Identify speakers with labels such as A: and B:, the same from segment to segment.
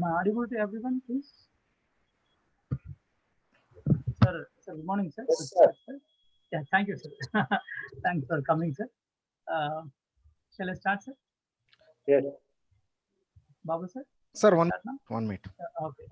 A: I audible to everyone, please? Sir, good morning, sir.
B: Yes, sir.
A: Yeah, thank you, sir. Thanks for coming, sir. Shall I start, sir?
B: Yes.
A: Babu, sir?
C: Sir,
A: Shall I
C: one
A: start now?
C: minute.
A: Okay.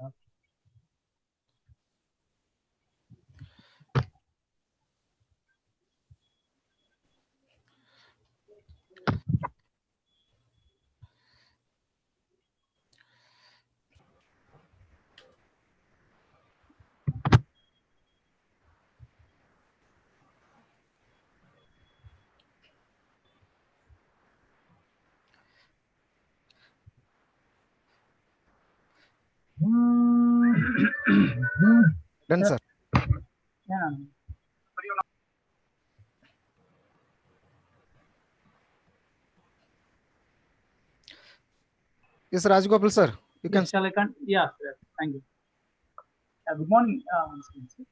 C: Done, sir.
A: Yeah.
C: Yes, Rajgopal, sir. You can.
A: Yes, shall I continue? Yeah, sir. Thank you. Good morning, sir.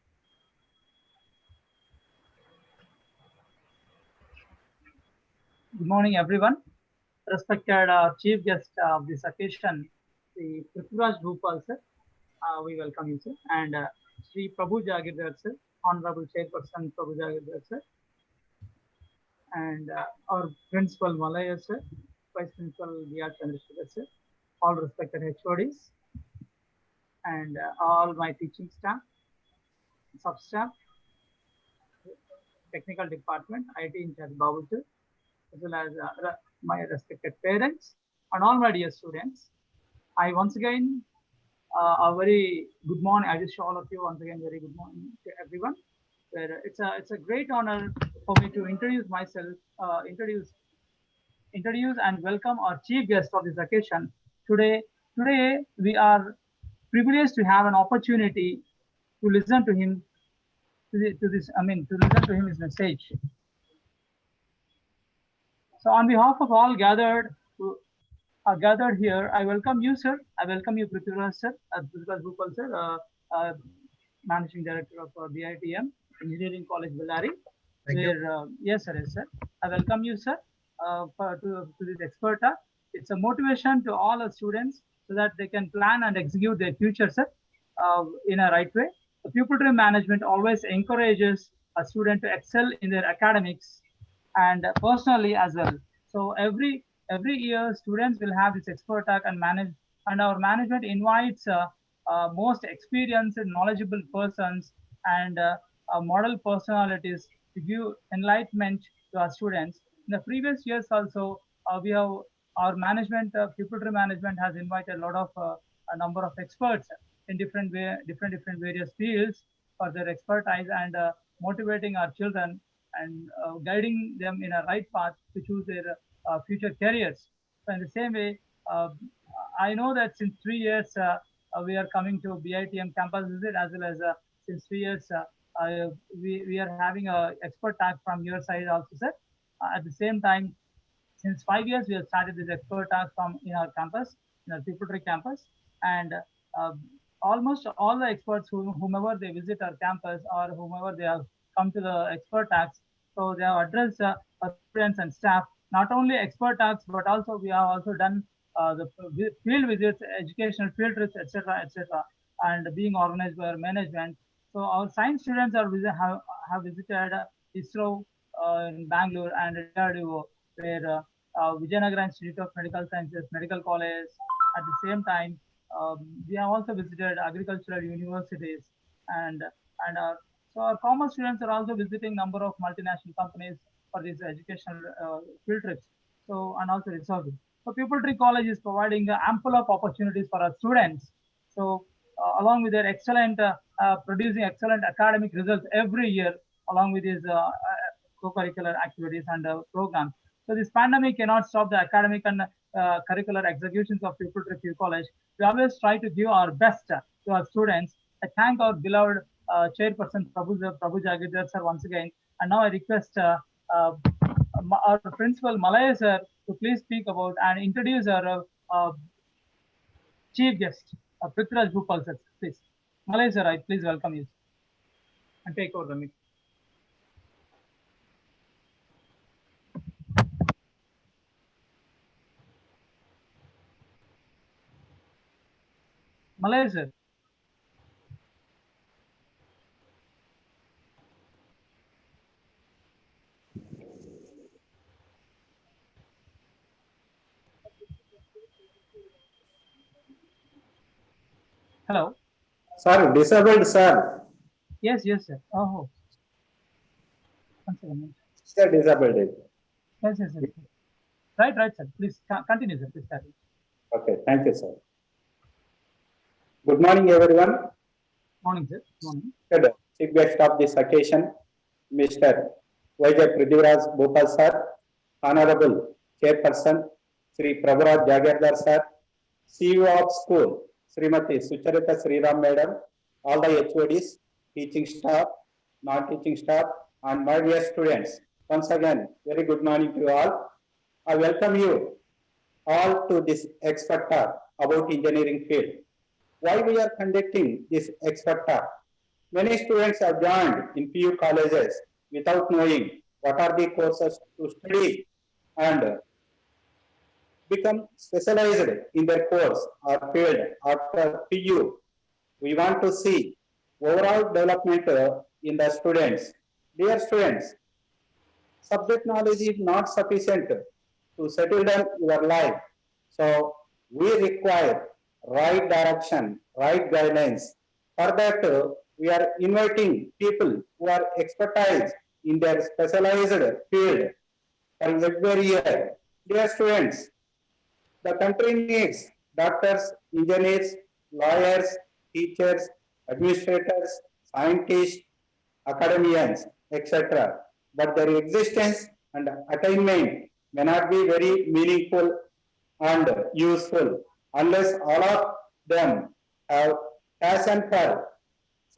A: Good morning, everyone. Respected chief guest of this occasion, the Prithviraj Bhupal, sir. We welcome you, sir. And Sri Prabhu Jagirdar, sir. Honorable Chairperson Prabhu Jagirdar, sir. And our Principal Malaya, sir. Vice Principal B.R. Chandrasekhar, sir. All respected HODs. And all my teaching staff, sub-staff, technical department, IT in charge Babu, sir, as well as my respected parents and all my dear students. I once again a very good morning. I wish all of you once again very good morning to everyone. It's a great honor for me to introduce myself, introduce and welcome our chief guest of this occasion. Today we are privileged to have an opportunity to listen to him to listen to him his message. So on behalf of all gathered here, I welcome you, sir. I welcome you, Prithviraj, sir, Prithviraj Bhupal, sir, Managing Director of BITM, Engineering College, Bellary. Yes, sir. I welcome you, sir, to this expert talk. It's a motivation to all our students so that they can plan and execute their future, sir, in a right way. The pupillary management always encourages a student to excel in their academics and personally as well. So every year, students will have this expert talk and our management invites most experienced and knowledgeable persons and model personalities to give enlightenment to our students. In the previous years also, we have our management, pupillary management has invited a lot of a number of experts in different various fields for their expertise and motivating our children and guiding them in a right path to choose their future careers. So in the same way, I know that since 3 years we are coming to BITM campus visit as well as since 3 years we are having a expert tag from your side also, sir. At the same time, since 5 years we have started this expert tag from in our campus, in our Pupiltry campus, and uh, almost all the experts whomever they visit our campus or whomever they have come to the expert tags, so they have addressed our students and staff. Not only expert tags, but also we have also done the field visits, educational field trips, etc., and being organized by our management. So our science students have visited ISRO in Bangalore and DRDO, where Vijayanagara Institute of Medical Sciences, Medical College. At the same time, we have also visited agricultural universities and so our commerce students are also visiting number of multinational companies for these educational field trips. So and also research. So Pupiltry College is providing ample of opportunities for our students. So along with their excellent producing excellent academic results every year, along with these co-curricular activities and programs. So this pandemic cannot stop the academic and curricular executions of Pupiltry College. We always try to give our best to our students. I thank our beloved chairperson Prabhu Jagirdar sir once again. And now I request our principal Malaya sir to please speak about and introduce our chief guest, Prithviraj Bhupal sir. Please, Malaya sir, I please welcome you and take over the meeting. Malay, sir. Hello.
B: Sir, disabled, sir.
A: Yes, yes, sir. Oh, one second.
B: Sir, disabled.
A: Yes, yes, yes. Right, right, sir. Please continue, sir. Please start.
B: Okay, thank you, sir. Good morning, everyone.
A: Morning, sir. Morning.
B: Good. Chief guest of this occasion, Mr. Prithviraj Bhupal, sir. Honorable Chairperson, Sri Prabhurat Jagirdar, sir. CEO of school, Srimati Sucharita Sriram, madam. All the HODs, teaching staff, non-teaching staff, and my dear students. Once again, very good morning to you all. I welcome you all to this expert talk about engineering field. Why we are conducting this expert talk? Many students have joined in few colleges without knowing what are the courses to study and become specialized in their course or field after PU. We want to see overall development in the students. Dear students, subject knowledge is not sufficient to settle down your life. So we require right direction, right guidelines. For that, we are inviting people who are expertise in their specialized field for every year. Dear students, the country needs doctors, engineers, lawyers, teachers, administrators, scientists, academians, etc. But their existence and attainment may not be very meaningful and useful unless all of them have passion for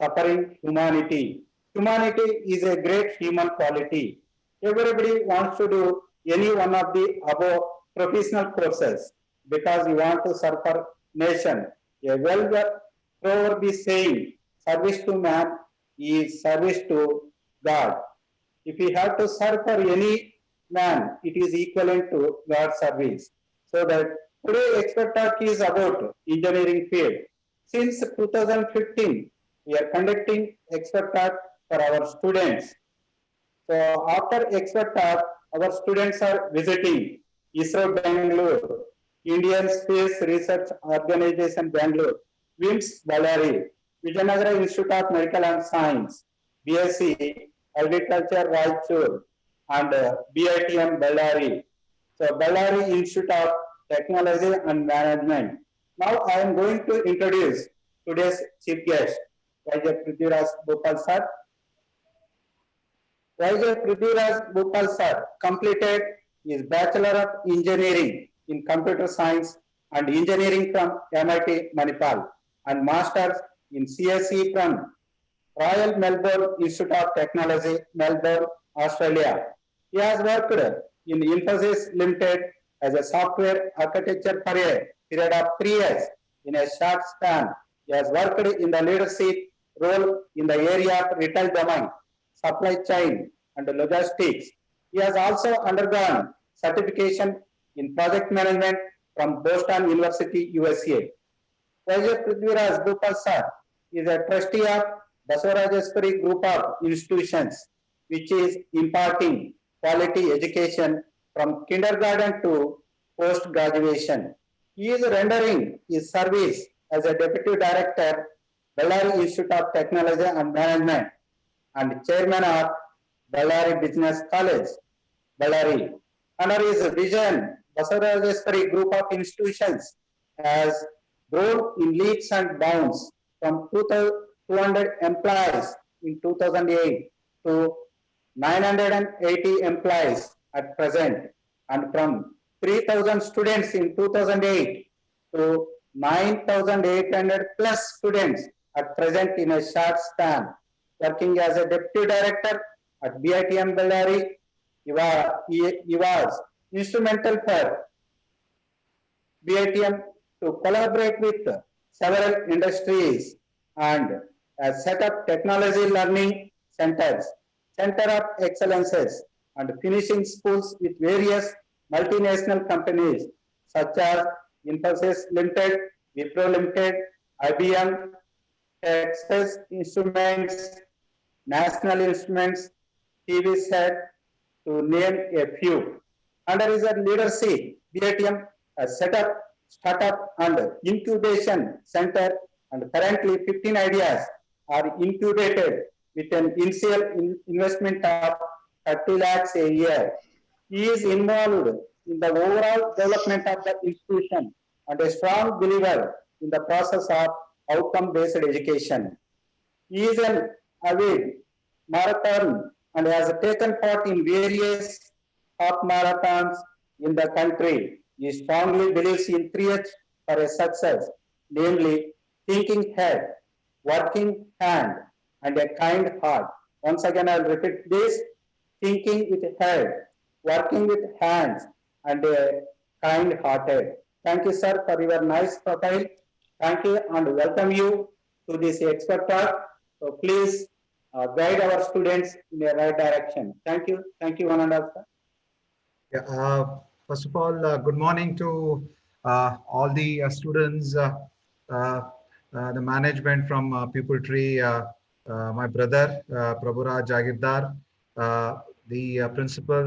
B: suffering humanity. Humanity is a great human quality. Everybody wants to do any one of the above professional courses because you want to serve for nation. A well proverb is saying, service to man is service to God. If we have to serve for any man, it is equivalent to God's service. So that today expert talk is about engineering field. Since 2015, we are conducting expert talk for our students. So after expert talk, our students are visiting ISRO Bangalore, Indian Space Research Organization Bangalore, WIMS Ballari, Vijayanagara Institute of Medical and Science, BSc Agriculture Raichur, and BITM Ballari. So Ballari Institute of Technology and Management. Now I am going to introduce today's chief guest, Prithviraj Bhupal sir. Prithviraj Bhupal sir completed his Bachelor of Engineering in Computer Science and Engineering from MIT Manipal and Masters in CSE from Royal Melbourne Institute of Technology, Melbourne, Australia. He has worked in Infosys Limited as a software architecture for a period of 3 years. In a short span, he has worked in the leadership role in the area of retail domain, supply chain, and logistics. He has also undergone certification in project management from Boston University, USA. Prithviraj Bhupal sir is a trustee of Basavarajaswari Group of Institutions, which is imparting quality education from kindergarten to post-graduation. He is rendering his service as a Deputy Director, Bellary Institute of Technology and Management, and Chairman of Bellary Business College, Bellary. Under his vision, Basavarajaswari Group of Institutions has grown in leaps and bounds from 200 employees in 2008 to 980 employees at present, and from 3,000 students in 2008 to 9,800 plus students at present in a short span. Working as a deputy director at BITM Bellary, he was instrumental for BITM to collaborate with several industries and set up technology learning centers, center of excellences, and finishing schools with various multinational companies such as Infosys Limited, Wipro Limited, IBM, Texas Instruments, National Instruments, TV Set, to name a few. Under his leadership, BITM has set up startup and incubation center, and currently 15 ideas are incubated with an initial investment of 30 lakhs a year. He is involved in the overall development of the institution and a strong believer in the process of outcome-based education. He is an avid marathon and has taken part in various half marathons in the country. He strongly believes in 3H for a success, namely thinking head, working hand, and a kind heart. Once again, I'll repeat this: thinking with head, working with hands, and a kind hearted. Thank you, sir, for your nice profile. Thank you and welcome you to this expert talk. So please guide our students in the right direction. Thank you. Thank you, one and all, sir.
D: Yeah, first of all, good morning to all the students, uh, the management from Pupil Tree, my brother, Prithviraj Jagirdar, the principal,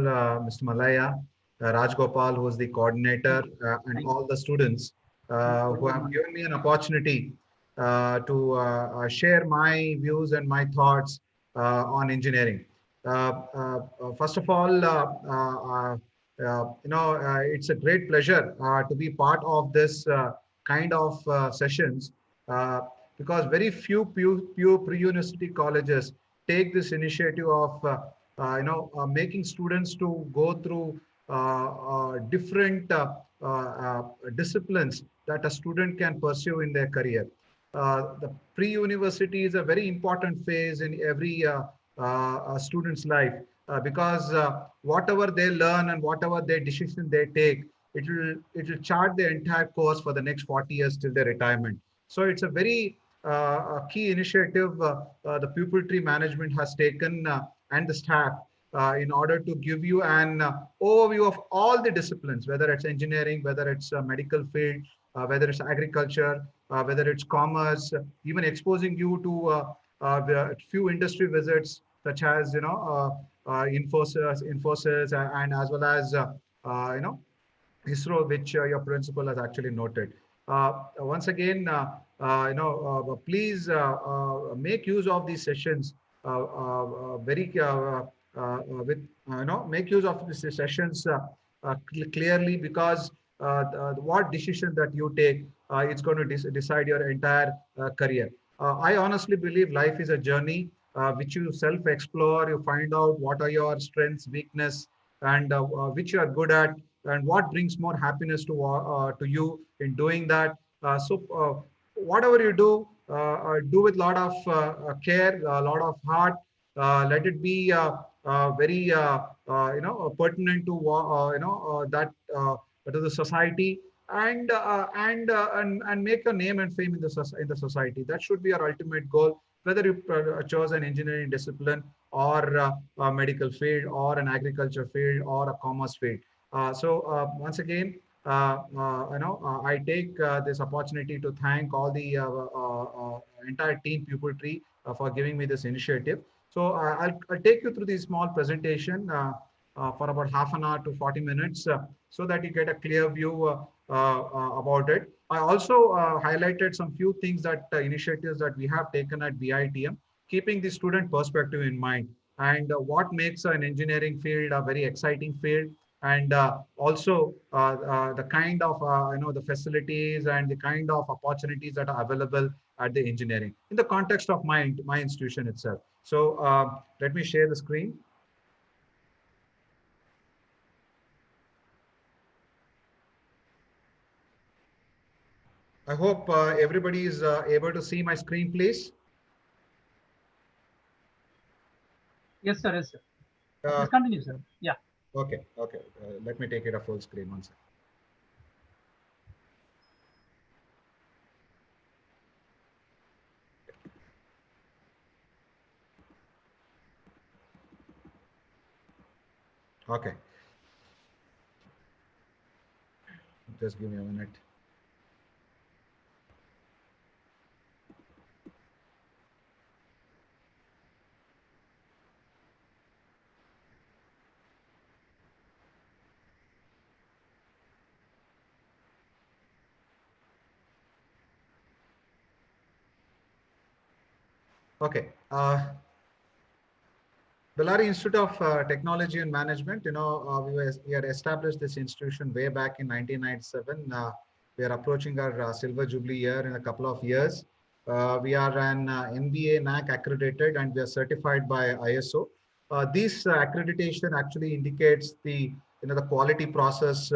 D: Mr. Malaya, Raj Gopal, who is the coordinator, and all the students who have given me an opportunity to share my views and my thoughts on engineering. First of all, it's a great pleasure to be part of this kind of sessions uh, because very few pure pre-university colleges take this initiative of making students to go through different disciplines that a student can pursue in their career. The pre-university is a very important phase in every student's life because whatever they learn and whatever their decision they take, it will chart the entire course for the next 40 years till their retirement. So it's a very a key initiative the pupil tree management has taken and the staff in order to give you an overview of all the disciplines, whether it's engineering, whether it's medical field, whether it's agriculture, whether it's commerce, even exposing you to a few industry visits such as Infosys, and as well as ISRO, which your principal has actually noted. Once again, please make use of these sessions very with make use of these sessions clearly because what decision that you take, it's going to decide your entire career. I honestly believe life is a journey which you self-explore. You find out what are your strengths, weakness, and which you are good at, and what brings more happiness to you in doing that. Whatever you do with a lot of care, a lot of heart. Let it be very pertinent to that to the society, and make your name and fame in the society. That should be our ultimate goal. Whether you chose an engineering discipline or a medical field or an agriculture field or a commerce field. Once again, I take this opportunity to thank all the entire team Pupil Tree for giving me this initiative. So I'll take you through this small presentation for about half an hour to 40 minutes so that you get a clear view about it. I also highlighted some few things that initiatives that we have taken at BITM, keeping the student perspective in mind, and what makes an engineering field a very exciting field, and also the kind of the facilities and the kind of opportunities that are available at the engineering in the context of my institution itself. So let me share the screen. I hope everybody is able to see my screen, please.
A: Yes, sir. Yes, sir. Please continue, sir. Yeah.
D: Okay. Okay. Let me take it a full screen one second. Okay. Just give me a minute. Okay. Bellary Institute of Technology and Management, we had established this institution way back in 1997. We are approaching our silver jubilee year in a couple of years. We are an NBA NAC accredited and we are certified by ISO. This accreditation actually indicates the quality process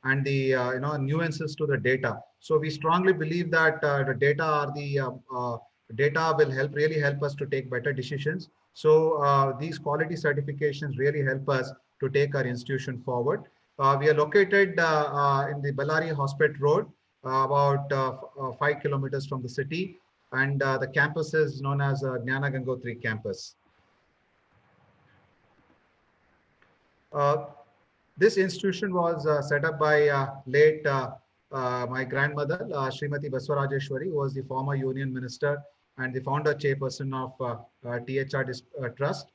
D: and the nuances to the data. So we strongly believe that the data are the data will really help us to take better decisions. So these quality certifications really help us to take our institution forward. We are located in the Bellary Hospital Road, about 5 kilometers from the city, and the campus is known as Jnana Gangotri campus. Uh, this institution was set up by late my grandmother, Srimati Baswarajeshwari, who was the former union minister and the founder chairperson of THR Trust.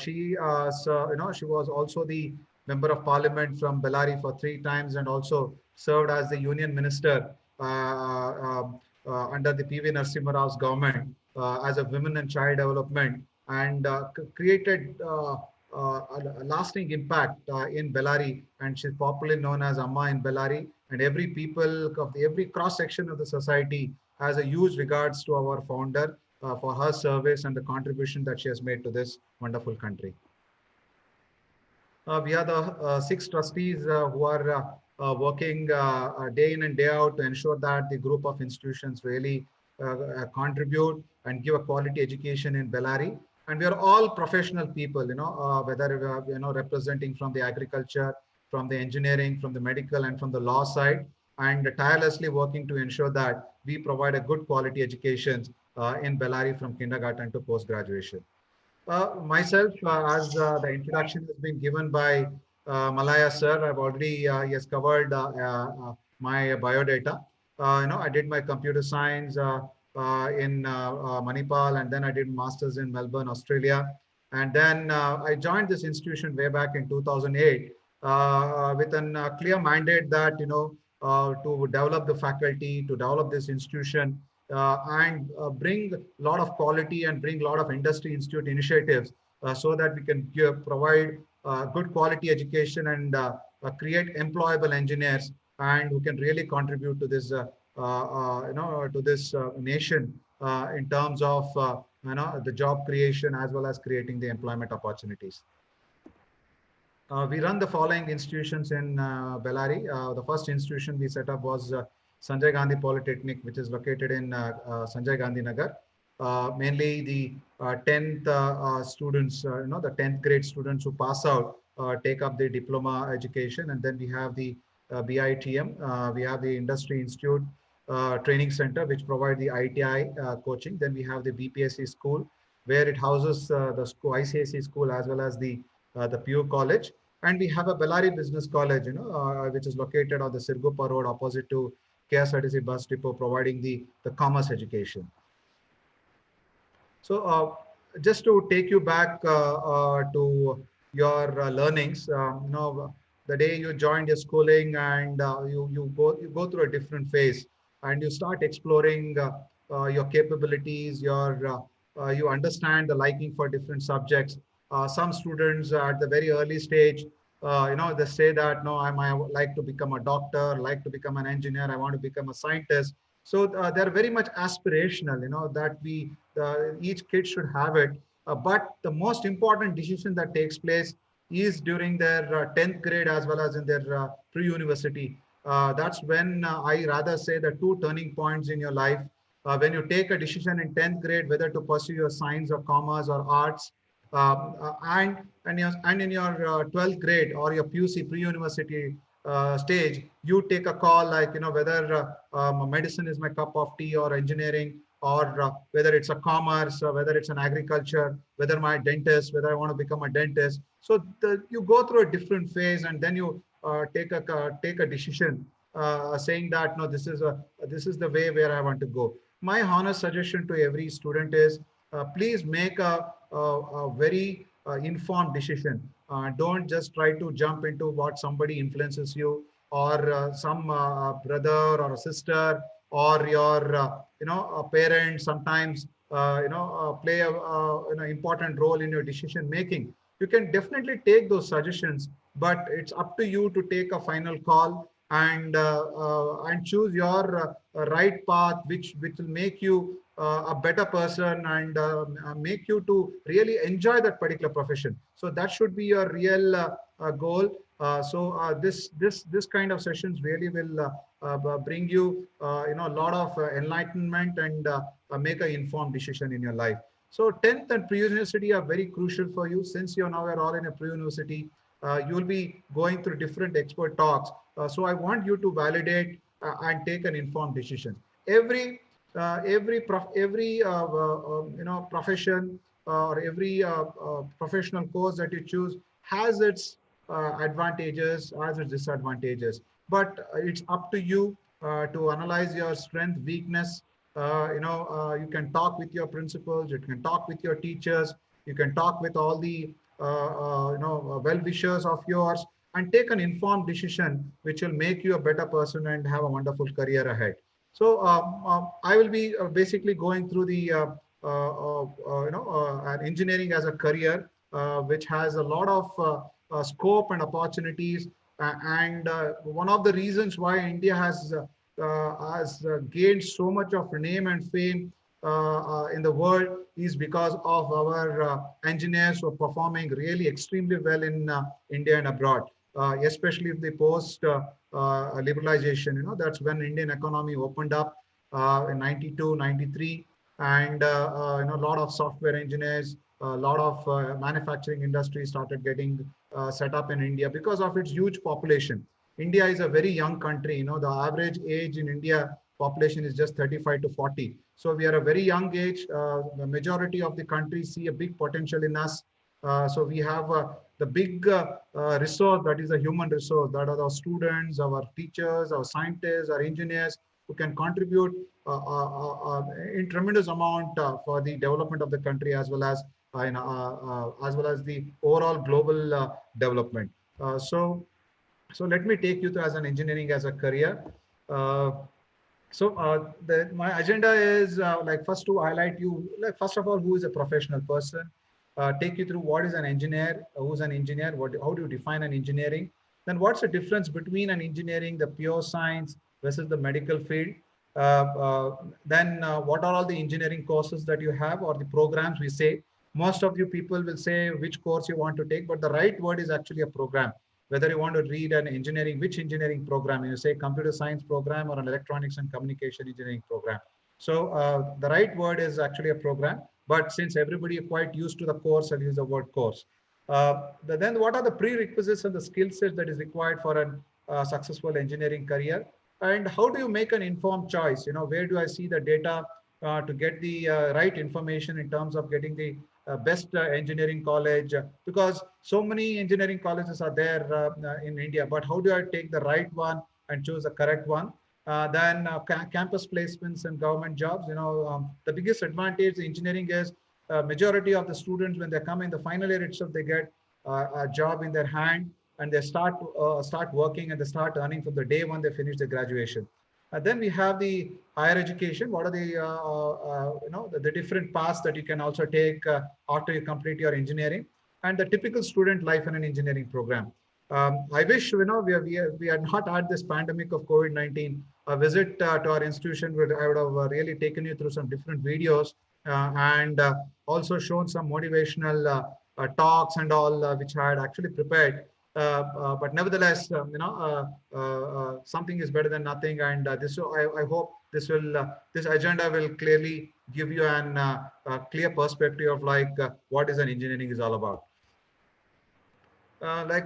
D: She was also the member of parliament from Bellary for 3 times and also served as the union minister under the PV Narasimha Rao's government as a women and child development, and created a lasting impact in Bellary, and she's popularly known as Amma in Bellary, and every people of every cross section of the society has a huge regards to our founder for her service and the contribution that she has made to this wonderful country. We are the 6 trustees who are working day in and day out to ensure that the group of institutions really contribute and give a quality education in Bellary. And we are all professional people, whether we are, representing from the agriculture, from the engineering, from the medical, and from the law side, and tirelessly working to ensure that we provide a good quality education in Bellary from kindergarten to post-graduation. Myself, as the introduction has been given by Malaya sir, I've already he has covered my biodata. I did my computer science in Manipal, and then I did masters in Melbourne, Australia, and then I joined this institution way back in 2008 with a clear mandate that to develop the faculty, to develop this institution, and bring a lot of quality and bring a lot of industry institute initiatives so that we can provide good quality education and create employable engineers and who can really contribute to this to this nation in terms of the job creation as well as creating the employment opportunities. We run the following institutions in Bellary. The first institution we set up was Sanjay Gandhi Polytechnic, which is located in Sanjay Gandhi Nagar. Mainly the 10th students, the 10th grade students who pass out take up the diploma education. And then we have the BITM, we have the Industry Institute Training Center, which provide the ITI coaching. Then we have the BPSC school, where it houses the school, ICSE school, as well as the PU college. And we have a Bellary Business College, which is located on the Sirgupa Road opposite to KSRTC bus depot, providing the commerce education. So just to take you back to your learnings, the day you joined your schooling and you go through a different phase and you start exploring your capabilities, you understand the liking for different subjects. Some students at the very early stage, they say that, no, I like to become a doctor, like to become an engineer, I want to become a scientist. So they're very much aspirational, that each kid should have it. But the most important decision that takes place is during their 10th grade as well as in their pre-university. That's when I rather say the 2 turning points in your life. When you take a decision in 10th grade, whether to pursue your science or commerce or arts, and in your 12th grade or your PUC pre-university stage, you take a call like, whether medicine is my cup of tea or engineering, or whether it's a commerce, or whether it's an agriculture, whether my dentist, whether I want to become a dentist. So you go through a different phase, and then you take a decision saying that, no, this is the way where I want to go. My honest suggestion to every student is, please make a very informed decision. Don't just try to jump into what somebody influences you, or some brother or a sister or your a parent sometimes play a important role in your decision making, you can definitely take those suggestions, but it's up to you to take a final call and choose your right path, which will make you a better person and make you to really enjoy that particular profession. So that should be your real goal. This kind of sessions really will bring you a lot of enlightenment and make an informed decision in your life. So 10th and pre-university are very crucial for you. Since you now are all in a pre-university, you will be going through different expert talks. So I want you to validate and take an informed decision. Every profession or every professional course that you choose has its advantages, has its disadvantages. But it's up to you to analyze your strength, weakness. You can talk with your principals, you can talk with your teachers, you can talk with all the well-wishers of yours, and take an informed decision which will make you a better person and have a wonderful career ahead. So I will be basically going through the engineering as a career, which has a lot of scope and opportunities. And one of the reasons why India has gained so much of name and fame in the world is because of our engineers who are performing really extremely well in India and abroad, especially if the post liberalization. That's when Indian economy opened up in 92, 93, and a lot of software engineers, a lot of manufacturing industries started getting set up in India because of its huge population. India is a very young country. The average age in India population is just 35 to 40. So we are a very young age. The majority of the countries see a big potential in us. So we have the big resource, that is a human resource, that are our students, our teachers, our scientists, our engineers, who can contribute in tremendous amount for the development of the country, as well as the overall global development. So let me take you to as an engineering as a career. My agenda is first to highlight you, first of all, who is a professional person, take you through what is an engineer, who's an engineer, how do you define an engineering, then what's the difference between an engineering, the pure science versus the medical field, then what are all the engineering courses that you have, or the programs we say. Most of you people will say which course you want to take, but the right word is actually a program. Whether you want to read an engineering, which engineering program, you say computer science program or an electronics and communication engineering program. So the right word is actually a program, but since everybody is quite used to the course, I'll use the word course. Then what are the prerequisites and the skill set that is required for a successful engineering career? And how do you make an informed choice? Where do I see the data to get the right information in terms of getting the best engineering college, because so many engineering colleges are there in India, but how do I take the right one and choose the correct one? Then campus placements and government jobs. The biggest advantage in engineering is majority of the students, when they come in the final year itself, they get a job in their hand, and they start working, and they start earning from the day when they finish their graduation. Then we have the higher education. What are the different paths that you can also take after you complete your engineering, and the typical student life in an engineering program. I wish we had not had this pandemic of COVID-19. A visit to our institution I would have really taken you through some different videos and also shown some motivational talks and all, which I had actually prepared. But nevertheless, something is better than nothing, and I hope this agenda will clearly give you a clear perspective of what is an engineering is all about.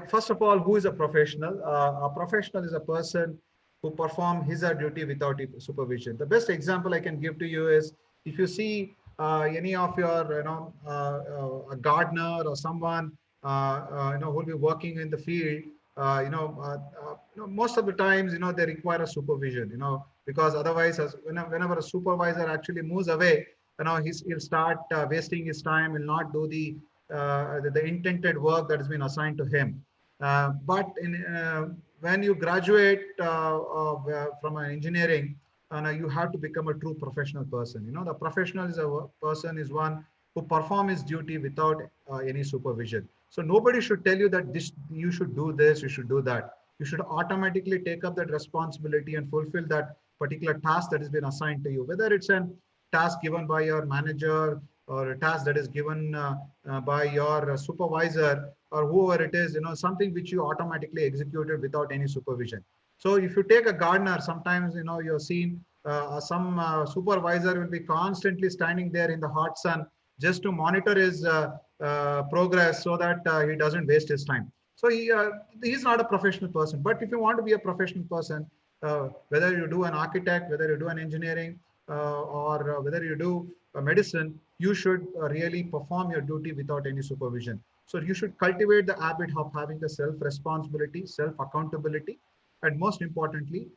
D: First of all, who is a professional? A professional is a person who perform his or duty without supervision. The best example I can give to you is if you see any of your, a gardener or someone, who will be working in the field, most of the times, they require a supervision, because otherwise, whenever a supervisor actually moves away, he'll start wasting his time, will not do the intended work that has been assigned to him. But when you graduate from an engineering, you have to become a true professional person. The professional is a person is one who perform his duty without any supervision. So nobody should tell you that this you should do this, you should do that. You should automatically take up that responsibility and fulfill that particular task that has been assigned to you, whether it's a task given by your manager or a task that is given by your supervisor or whoever it is, something which you automatically executed without any supervision. So if you take a gardener, sometimes, you're seeing some supervisor will be constantly standing there in the hot sun just to monitor his progress so that he doesn't waste his time. So he's not a professional person. But if you want to be a professional person, whether you do an architect, whether you do an engineering, or whether you do a medicine, you should really perform your duty without any supervision. So you should cultivate the habit of having the self-responsibility, self-accountability, and most importantly,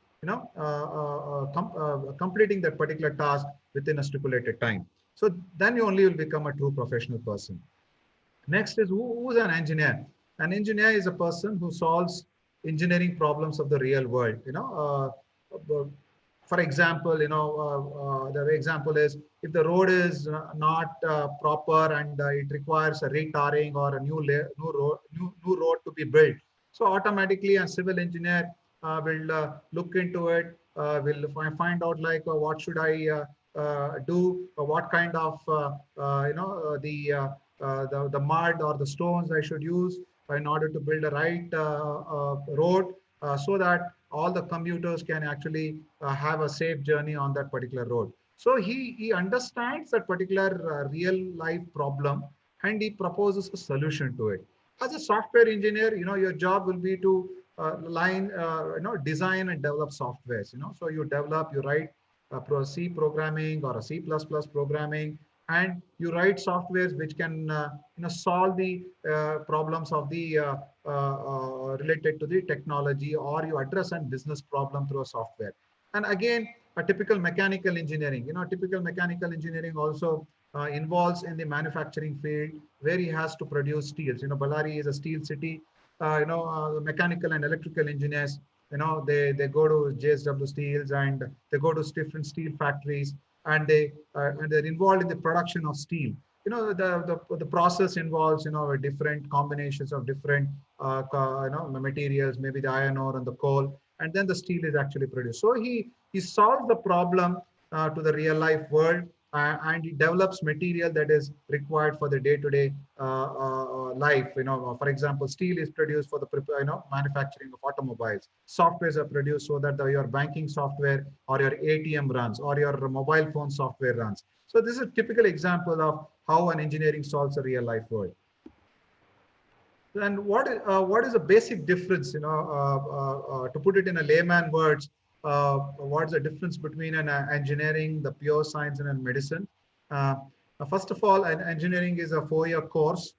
D: completing that particular task within a stipulated time. So then you only will become a true professional person. Next is who's an engineer. An engineer is a person who solves engineering problems of the real world. For example, the example is if the road is not proper and it requires a retarring or a new road to be built. So automatically a civil engineer will look into it, will find out like what should I do, what kind of the mud or the stones I should use in order to build a right road, so that all the commuters can actually have a safe journey on that particular road. So he understands that particular real life problem and he proposes a solution to it. As a software engineer, your job will be to design and develop softwares. So you write C programming or a C++ programming, and you write softwares which can solve the problems of the related to the technology, or you address a business problem through a software. And again, a typical mechanical engineering, typical mechanical engineering also involves in the manufacturing field, where he has to produce steels. Ballari is a steel city. Mechanical and electrical engineers, they go to JSW Steels and they go to different steel factories, and they're involved in the production of steel. The process involves different combinations of different materials, maybe the iron ore and the coal, and then the steel is actually produced. So he solves the problem to the real life world, and he develops material that is required for the day-to-day life. For example, steel is produced for the manufacturing of automobiles. Softwares are produced so that your banking software or your ATM runs or your mobile phone software runs. So this is a typical example of how an engineering solves a real life world. And what is the basic difference, to put it in a layman words, what is the difference between an engineering, the pure science, and a medicine? First of all, an engineering is a 4-year course.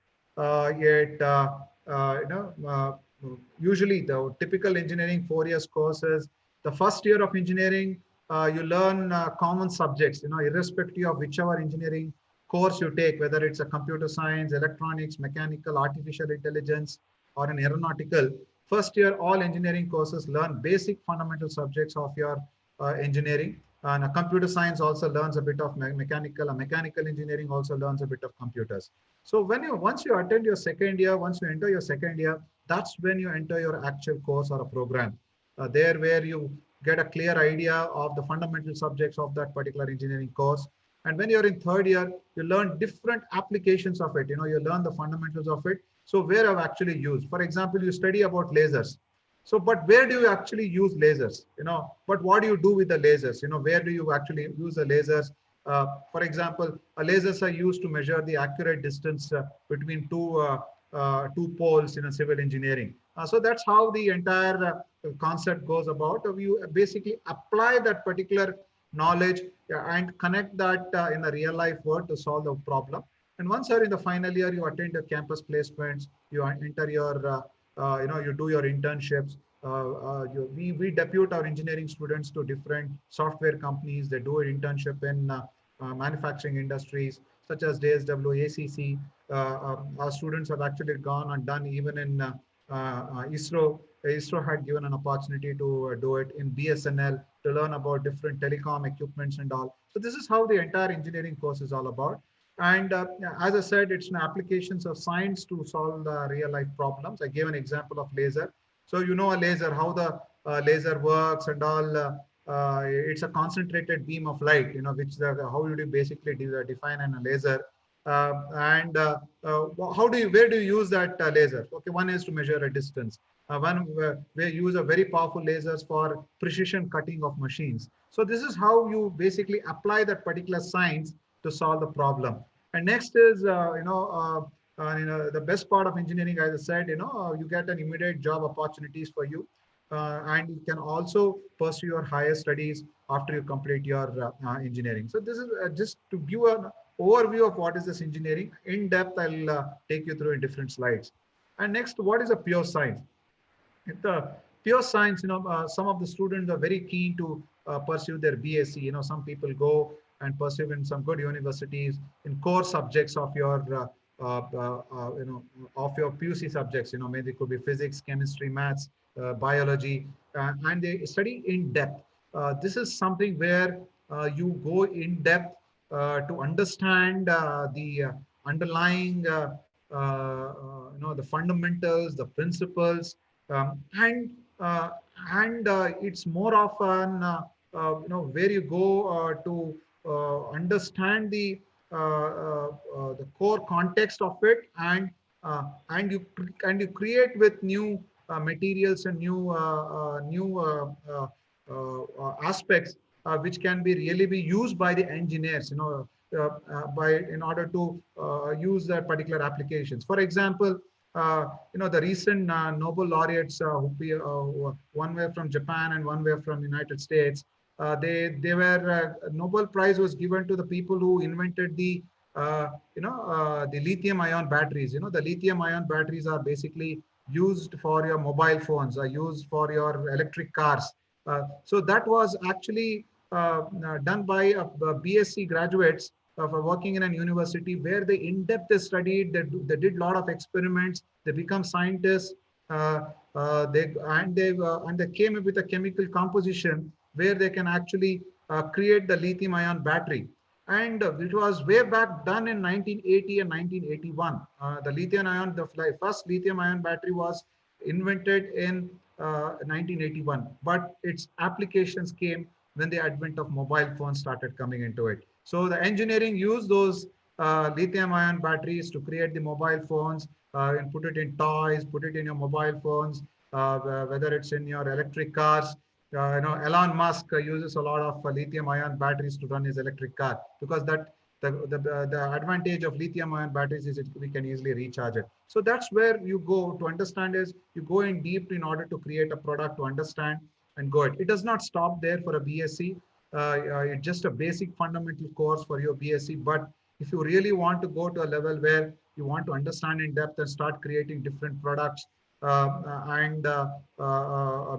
D: Usually the typical engineering 4 years courses, the first year of engineering, you learn common subjects, irrespective of whichever engineering course you take, whether it's a computer science, electronics, mechanical, artificial intelligence, or an aeronautical. First year, all engineering courses learn basic fundamental subjects of your engineering. And a computer science also learns a bit of mechanical. A mechanical engineering also learns a bit of computers. So once you attend your second year, once you enter your second year, that's when you enter your actual course or a program. There where you get a clear idea of the fundamental subjects of that particular engineering course. And when you're in third year, you learn different applications of it. You learn the fundamentals of it. So where I've actually used, for example, you study about lasers. So, but where do you actually use lasers? But what do you do with the lasers? Where do you actually use the lasers? For example, lasers are used to measure the accurate distance between two poles in a civil engineering. So that's how the entire concept goes about. You basically apply that particular knowledge and connect that in the real life world to solve the problem. And once you're in the final year, you attend your campus placements, you enter your, you do your internships. We depute our engineering students to different software companies. They do an internship in manufacturing industries such as JSW, ACC. Our students have actually gone and done even in ISRO had given an opportunity to do it in BSNL to learn about different telecom equipments and all. So this is how the entire engineering course is all about. And as I said, it's an applications of science to solve the real life problems. I gave an example of laser. So you know a laser, how the laser works and all. It's a concentrated beam of light, which how do you basically define a laser? And how do you, where do you use that laser? Okay, one is to measure a distance. One we use a very powerful lasers for precision cutting of machines. So this is how you basically apply that particular science to solve the problem. And next is, the best part of engineering, as I said, you get an immediate job opportunities for you. And you can also pursue your higher studies after you complete your engineering. So this is just to give an overview of what is this engineering. In depth, I'll take you through in different slides. And next, what is a pure science? The pure science, some of the students are very keen to pursue their BSc. Some people go and pursue in some good universities in core subjects of your, of your PUC subjects. Maybe it could be physics, chemistry, maths, biology, and they study in depth. This is something where you go in depth to understand the underlying, the fundamentals, the principles, and it's more of an where you go to understand the core context of it, and you create with new materials and new aspects which can be really be used by the engineers, in order to use that particular applications. For example, the recent Nobel laureates, one were from Japan and one were from United States. They were Nobel Prize was given to the people who invented the lithium ion batteries. The lithium ion batteries are basically used for your mobile phones, are used for your electric cars. So that was actually done by BSc graduates for working in a university, where they in-depth studied, they did a lot of experiments, they become scientists, they came up with a chemical composition where they can actually create the lithium ion battery. And it was way back done in 1980 and 1981. The lithium ion, the first lithium ion battery was invented in 1981, but its applications came when the advent of mobile phones started coming into it. So the engineering used those lithium ion batteries to create the mobile phones, and put it in toys, put it in your mobile phones, whether it's in your electric cars. Elon Musk uses a lot of lithium ion batteries to run his electric car, because the advantage of lithium ion batteries is we can easily recharge it. So that's where you go to understand, is you go in deep in order to create a product, to understand and go it. It does not stop there for a BSc. It's just a basic fundamental course for your BSc. But if you really want to go to a level where you want to understand in depth and start creating different products and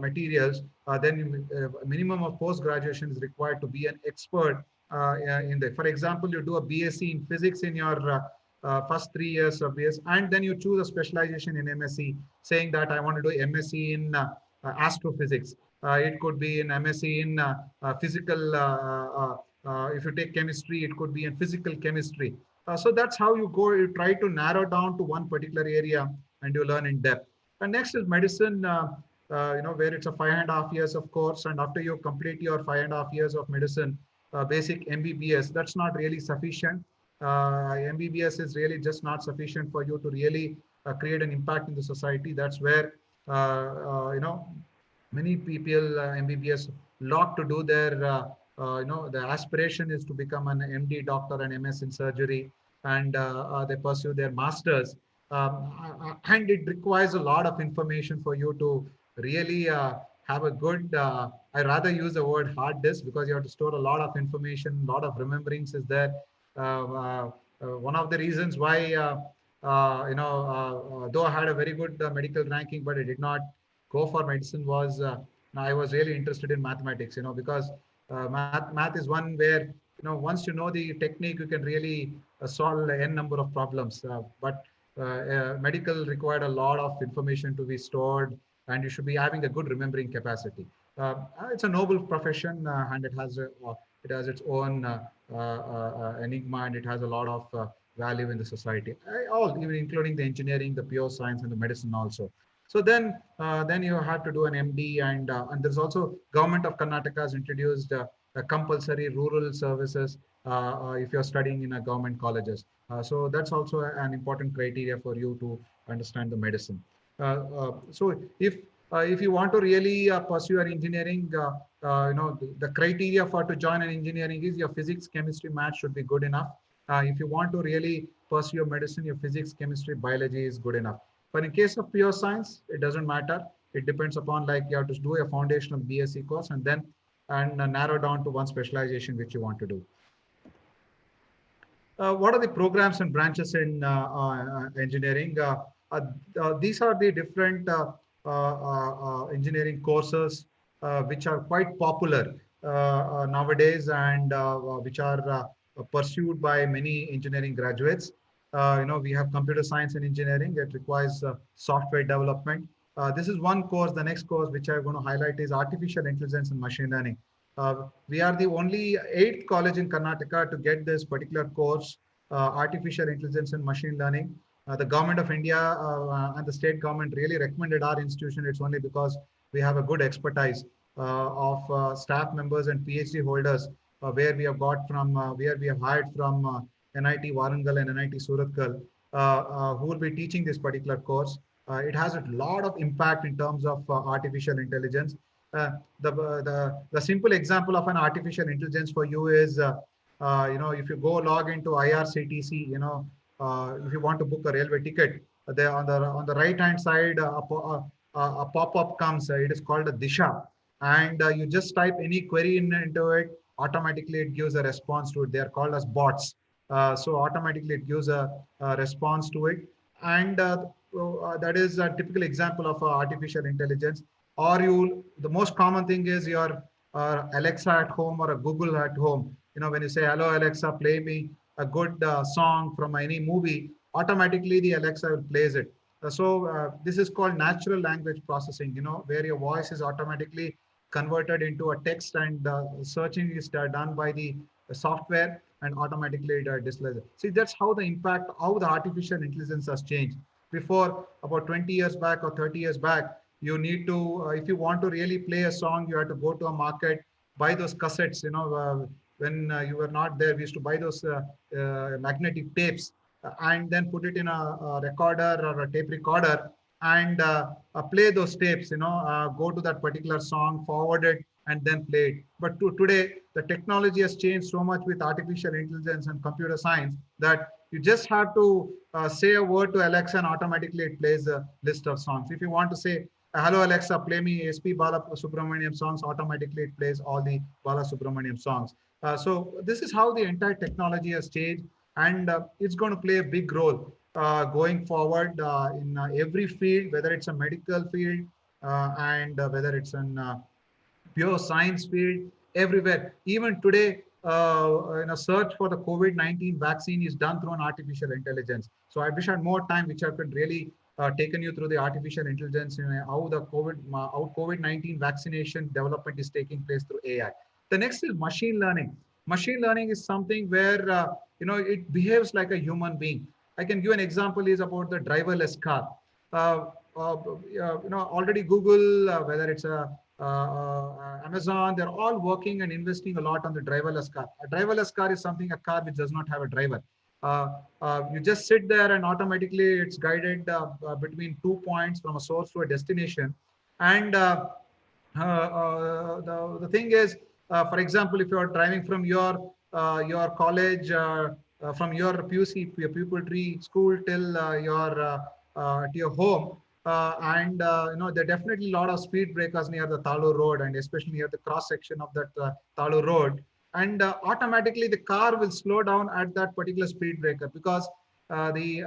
D: materials, then minimum of post-graduation is required to be an expert in there. For example, you do a BSc in physics in your first 3 years of BS, and then you choose a specialization in MSc, saying that I want to do MSc in astrophysics. It could be in MSc in physical, if you take chemistry, it could be in physical chemistry. So that's how you go, you try to narrow down to one particular area and you learn in depth. And next is medicine, where it's a 5.5 years of course. And after you complete your 5.5 years of medicine, basic MBBS, that's not really sufficient. MBBS is really just not sufficient for you to really create an impact in the society. That's where, many people MBBS lot to do their, the aspiration is to become an MD doctor and MS in surgery, and they pursue their masters. And it requires a lot of information for you to really have a good, I rather use the word hard disk, because you have to store a lot of information, a lot of rememberings is there. One of the reasons why, though I had a very good medical ranking, but I did not go for medicine was, I was really interested in mathematics, because math is one where, once you know the technique, you can really solve n number of problems. But Medical required a lot of information to be stored, and you should be having a good remembering capacity. It's a noble profession, and it has its own enigma, and it has a lot of value in the society. All, even including the engineering, the pure science, and the medicine also. So then you have to do an MD, and there's also government of Karnataka has introduced a compulsory rural services if you're studying in a government colleges. So that's also an important criteria for you to understand the medicine. So if you want to really pursue an engineering, the criteria for to join an engineering is your physics, chemistry, math should be good enough. If you want to really pursue your medicine, your physics, chemistry, biology is good enough. But in case of pure science, it doesn't matter. It depends upon, like, you have to do a foundational BSc course and then narrow down to one specialization which you want to do. What are the programs and branches in engineering? These are the different engineering courses which are quite popular nowadays, and which are pursued by many engineering graduates. We have computer science and engineering. It requires software development. This is one course. The next course which I'm going to highlight is artificial intelligence and machine learning. We are the only 8th college in Karnataka to get this particular course, artificial intelligence and machine learning. The government of India and the state government really recommended our institution. It's only because we have a good expertise of staff members and PhD holders, where we have got from, where we have hired from NIT Warangal and NIT Surathkal, who will be teaching this particular course. It has a lot of impact in terms of artificial intelligence. Uh, the simple example of an artificial intelligence for you is, if you go log into IRCTC, if you want to book a railway ticket, there on the right hand side, a pop-up comes. It is called a Disha, and you just type any query into it. Automatically, it gives a response to it. They are called as bots. So automatically, it gives a response to it, and that is a typical example of artificial intelligence. Or the most common thing is your Alexa at home or a Google at home. When you say, hello Alexa, play me a good song from any movie, automatically the Alexa will plays it. So this is called natural language processing, where your voice is automatically converted into a text, and searching is done by the software, and automatically it displays it. See, that's how how the artificial intelligence has changed. Before, about 20 years back or 30 years back, you need to, if you want to really play a song, you have to go to a market, buy those cassettes. When you were not there, we used to buy those magnetic tapes, and then put it in a recorder or a tape recorder, and play those tapes. Go to that particular song, forward it, and then play it. But today, the technology has changed so much with artificial intelligence and computer science that you just have to say a word to Alexa, and automatically it plays a list of songs. If you want to say, hello Alexa, play me SP Bala Subramaniam songs, automatically it plays all the Bala Subramaniam songs. So this is how the entire technology has changed, and it's going to play a big role going forward in every field, whether it's a medical field, and whether it's an pure science field, everywhere. Even today, in a search for the COVID-19 vaccine is done through an artificial intelligence. So I wish I had more time, which I could really taken you through the artificial intelligence, how the COVID-19 vaccination development is taking place through AI. The next is machine learning. Machine learning is something where it behaves like a human being. I can give an example is about the driverless car. Already Google, whether it's Amazon, they're all working and investing a lot on the driverless car. A driverless car is something, a car which does not have a driver. You just sit there, and automatically it's guided between 2 points from a source to a destination. And the thing is, for example, if you are driving from your college, from your PUC, your pupil tree school till to your home, and there are definitely a lot of speed breakers near the Talu road, and especially near the cross section of that Talu road. And automatically the car will slow down at that particular speed breaker, because the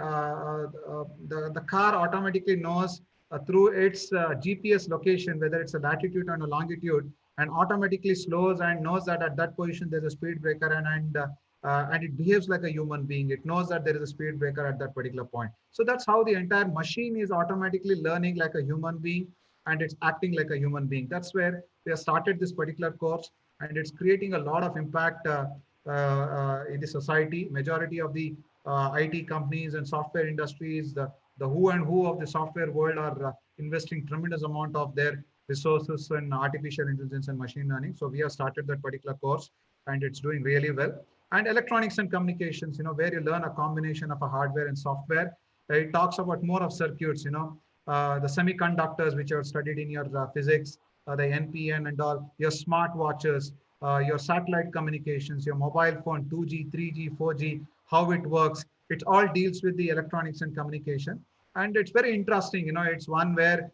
D: car automatically knows through its GPS location, whether it's a latitude and a longitude, and automatically slows and knows that at that position there's a speed breaker, and and it behaves like a human being. It knows that there is a speed breaker at that particular point. So that's how the entire machine is automatically learning like a human being, and it's acting like a human being. That's where we have started this particular course, and it's creating a lot of impact in the society. Majority of the IT companies and software industries, the who and who of the software world are investing tremendous amount of their resources in artificial intelligence and machine learning. So we have started that particular course, and it's doing really well. And electronics and communications, where you learn a combination of a hardware and software. It talks about more of circuits, the semiconductors which are studied in your physics, the NPN and all, your smart watches, your satellite communications, your mobile phone, 2G, 3G, 4G, how it works. It all deals with the electronics and communication. And it's very interesting, it's one where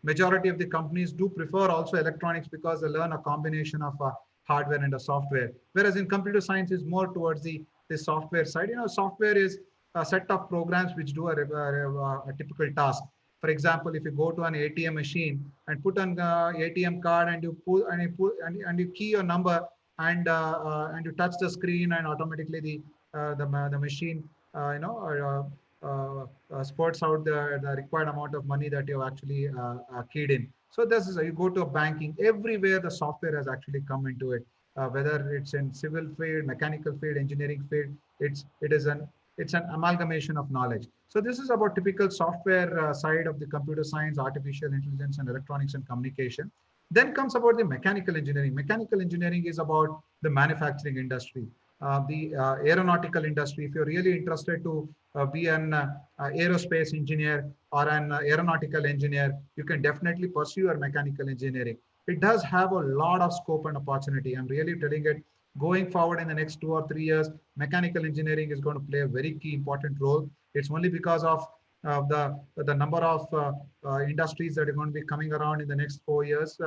D: majority of the companies do prefer also electronics because they learn a combination of hardware and a software. Whereas in computer science is more towards the software side. Software is a set of programs which do a typical task. For example, if you go to an ATM machine and put an ATM card and you pull and you key your number and you touch the screen, and automatically the machine sports out the required amount of money that you have actually keyed in. So this is you go to a banking, everywhere the software has actually come into it, whether it's in civil field, mechanical field, engineering field. It's an amalgamation of knowledge. So this is about typical software side of the computer science, artificial intelligence, and electronics and communication. Then comes about the mechanical engineering. Mechanical engineering is about the manufacturing industry, the aeronautical industry. If you're really interested to be an aerospace engineer or an aeronautical engineer, you can definitely pursue your mechanical engineering. It does have a lot of scope and opportunity. I'm really telling it, going forward in the next 2 or 3 years, mechanical engineering is going to play a very key important role. It's only because of the number of industries that are going to be coming around in the next 4 years,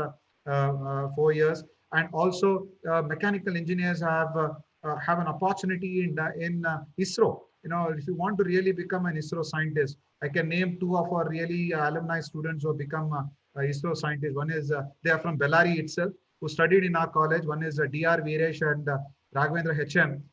D: 4 years. And also mechanical engineers have an opportunity in ISRO. If you want to really become an ISRO scientist, I can name 2 of our really alumni students who have become ISRO scientists. One is they are from Bellary itself, who studied in our college. One is Dr. Veeresh and Raghavendra HM.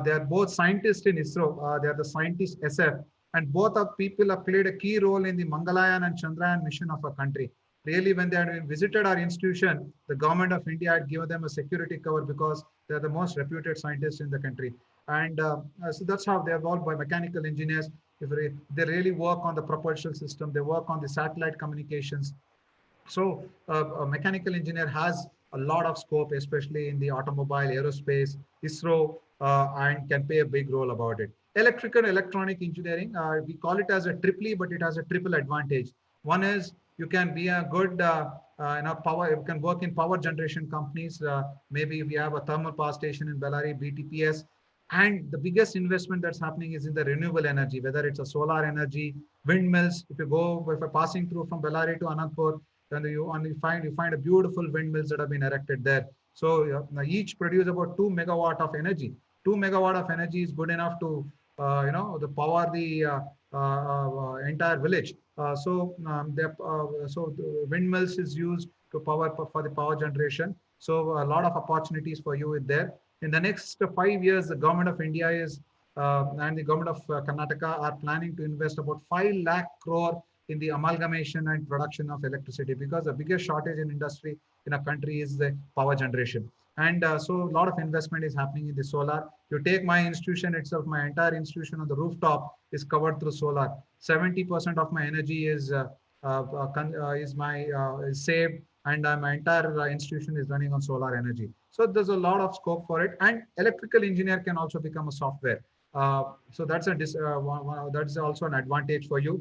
D: They are both scientists in ISRO. They are the scientists SF, and both of people have played a key role in the Mangalyaan and Chandrayaan mission of our country. Really, when they had visited our institution, the government of India had given them a security cover because they're the most reputed scientists in the country. And so that's how they're involved by mechanical engineers. They really work on the propulsion system. They work on the satellite communications. So a mechanical engineer has a lot of scope, especially in the automobile, aerospace, ISRO, and can play a big role about it. Electrical and electronic engineering, we call it as a triple, but it has a triple advantage. One is you can be a good power. You can work in power generation companies. Maybe we have a thermal power station in Bellary, BTPS. And the biggest investment that's happening is in the renewable energy, whether it's a solar energy, windmills. If you're passing through from Bellary to Anandpur, then you find a beautiful windmills that have been erected there. So each produce about 2 megawatt of energy. 2 megawatt of energy is good enough to the power the entire village. So the windmills is used to power for the power generation. So a lot of opportunities for you is there. In the next 5 years, the government of India and the government of Karnataka are planning to invest about 5 lakh crore in the amalgamation and production of electricity, because the biggest shortage in industry in a country is the power generation. And so a lot of investment is happening in the solar. You take my institution itself, my entire institution on the rooftop is covered through solar. 70% of my energy is saved, and my entire institution is running on solar energy. So there's a lot of scope for it. And electrical engineer can also become a software. So that's that's also an advantage for you.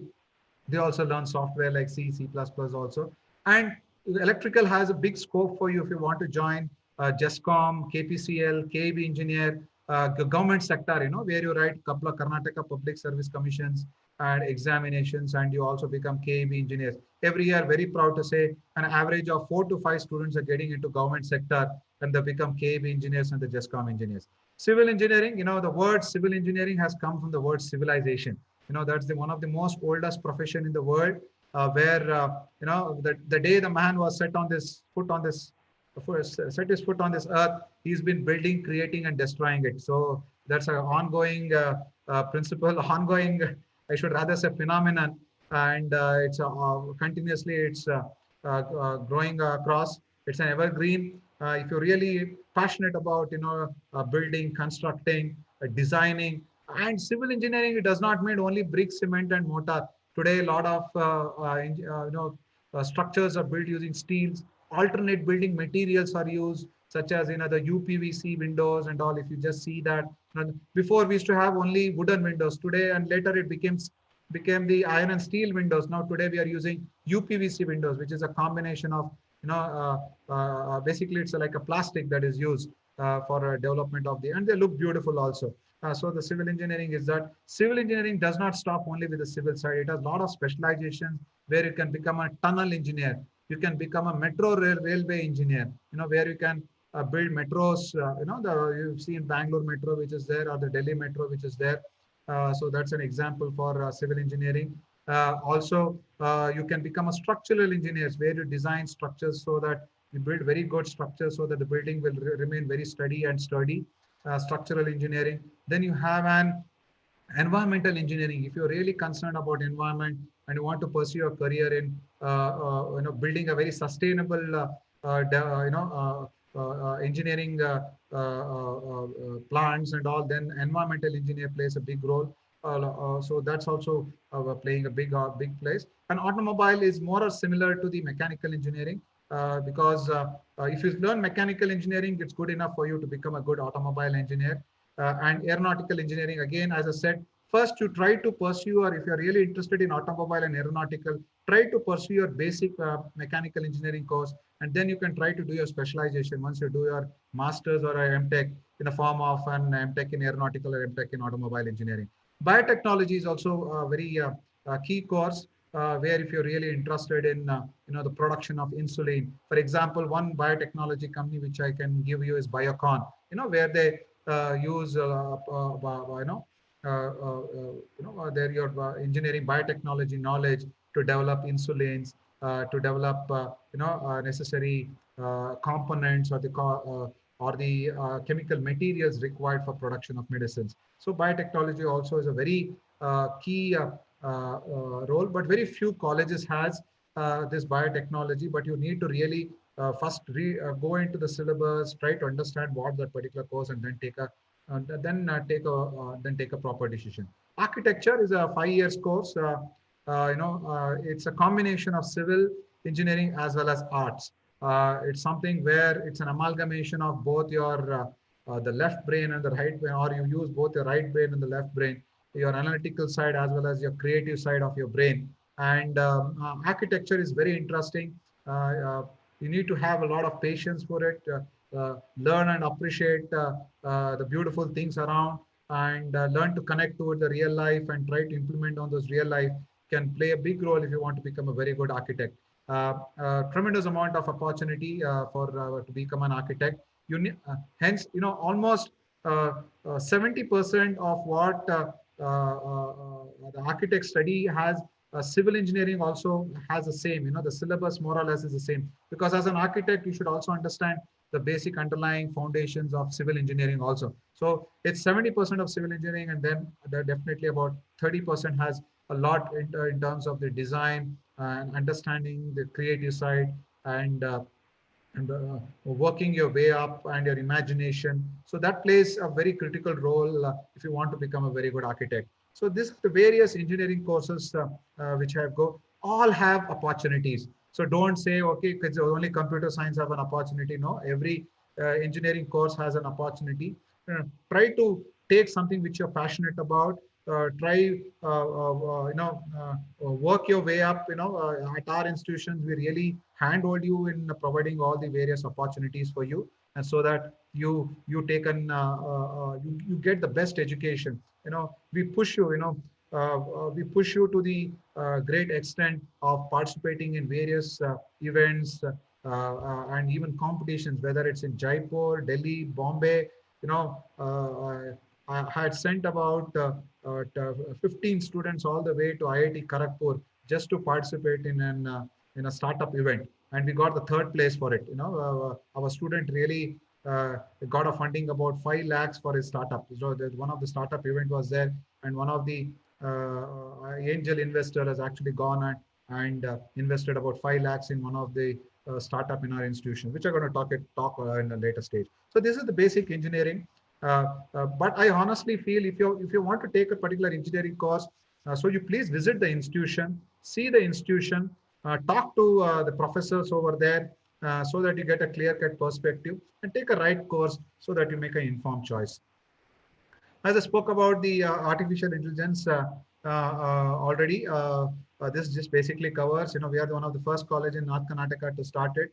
D: They also learn software like C, C++ also. And electrical has a big scope for you if you want to join JESCOM, KPCL, KEB engineer, government sector, where you write a couple of Karnataka Public Service Commissions and examinations, and you also become KEB engineers. Every year, very proud to say, an average of 4 to 5 students are getting into government sector, and they become KEB engineers and the JESCOM engineers. Civil engineering, the word civil engineering has come from the word civilization. That's one of the most oldest profession in the world, where the day the man was set on this foot on this set his foot on this earth, he's been building, creating, and destroying it. So that's an ongoing principle, ongoing, I should rather say, phenomenon, and it's continuously growing across. It's an evergreen. If you're really passionate about building, constructing, designing, and civil engineering, it does not mean only brick, cement, and mortar. Today, a lot of structures are built using steels. Alternate building materials are used, such as the UPVC windows and all. If you just see that, before we used to have only wooden windows. Today and later it became the iron and steel windows. Now today we are using UPVC windows, which is a combination of basically it's like a plastic that is used for development of and they look beautiful also. So the civil engineering is that civil engineering does not stop only with the civil side. It has a lot of specialization where you can become a tunnel engineer. You can become a metro railway engineer, where you can build metros, you've seen Bangalore metro, which is there, or the Delhi metro, which is there. So that's an example for civil engineering. Also, you can become a structural engineer where you design structures so that you build very good structures so that the building will remain very steady and sturdy. Structural engineering. Then you have an environmental engineering. If you're really concerned about environment and you want to pursue a career in building a very sustainable engineering plants and all, then environmental engineer plays a big role. So that's also playing a big place. And automobile is more or similar to the mechanical engineering, because if you learn mechanical engineering, it's good enough for you to become a good automobile engineer. And aeronautical engineering, again, as I said, first you try to pursue, or if you're really interested in automobile and aeronautical, try to pursue your basic mechanical engineering course, and then you can try to do your specialization once you do your master's or a MTech in the form of an MTech in aeronautical or MTech in automobile engineering. Biotechnology is also a very key course, where if you're really interested in the production of insulin. For example, one biotechnology company which I can give you is Biocon, where they use their your engineering biotechnology knowledge to develop insulins, to develop necessary components or the chemical materials required for production of medicines. So biotechnology also is a very key role, but very few colleges has this biotechnology. But you need to really first go into the syllabus, try to understand what that particular course, and then take a proper decision. Architecture is a 5 years course. It's a combination of civil engineering as well as arts. It's something where it's an amalgamation of both your the left brain and the right brain, or you use both your right brain and the left brain, your analytical side as well as your creative side of your brain. And architecture is very interesting. You need to have a lot of patience for it, learn and appreciate the beautiful things around, and learn to connect to the real life and try to implement on those real life can play a big role if you want to become a very good architect. Tremendous amount of opportunity for to become an architect. Hence, almost 70% of what the architect study has, civil engineering also has the same. The syllabus more or less is the same, because as an architect, you should also understand the basic underlying foundations of civil engineering also. So it's 70% of civil engineering, and then there definitely about 30% has a lot in terms of the design and understanding the creative side, and working your way up and your imagination. So that plays a very critical role if you want to become a very good architect. So the various engineering courses which I go, all have opportunities. So don't say, okay, because only computer science have an opportunity. No, every engineering course has an opportunity. Try to take something which you're passionate about. Try, work your way up. At our institutions, we really handhold you in providing all the various opportunities for you, and so that you take you get the best education. We push you. We push you to the great extent of participating in various events and even competitions, whether it's in Jaipur, Delhi, Bombay. I had sent about 15 students all the way to IIT Kharagpur just to participate in an in a startup event, and we got the third place for it. Our student really got a funding about 5 lakhs for his startup. So one of the startup event was there, and one of the angel investor has actually gone and invested about 5 lakhs in one of the startup in our institution, which I'm going to talk in a later stage. So this is the basic engineering. But I honestly feel if you want to take a particular engineering course, so you please visit the institution, see the institution, talk to the professors over there, so that you get a clear-cut perspective and take a right course so that you make an informed choice. As I spoke about the artificial intelligence already, this just basically covers, we are one of the first college in North Karnataka to start it.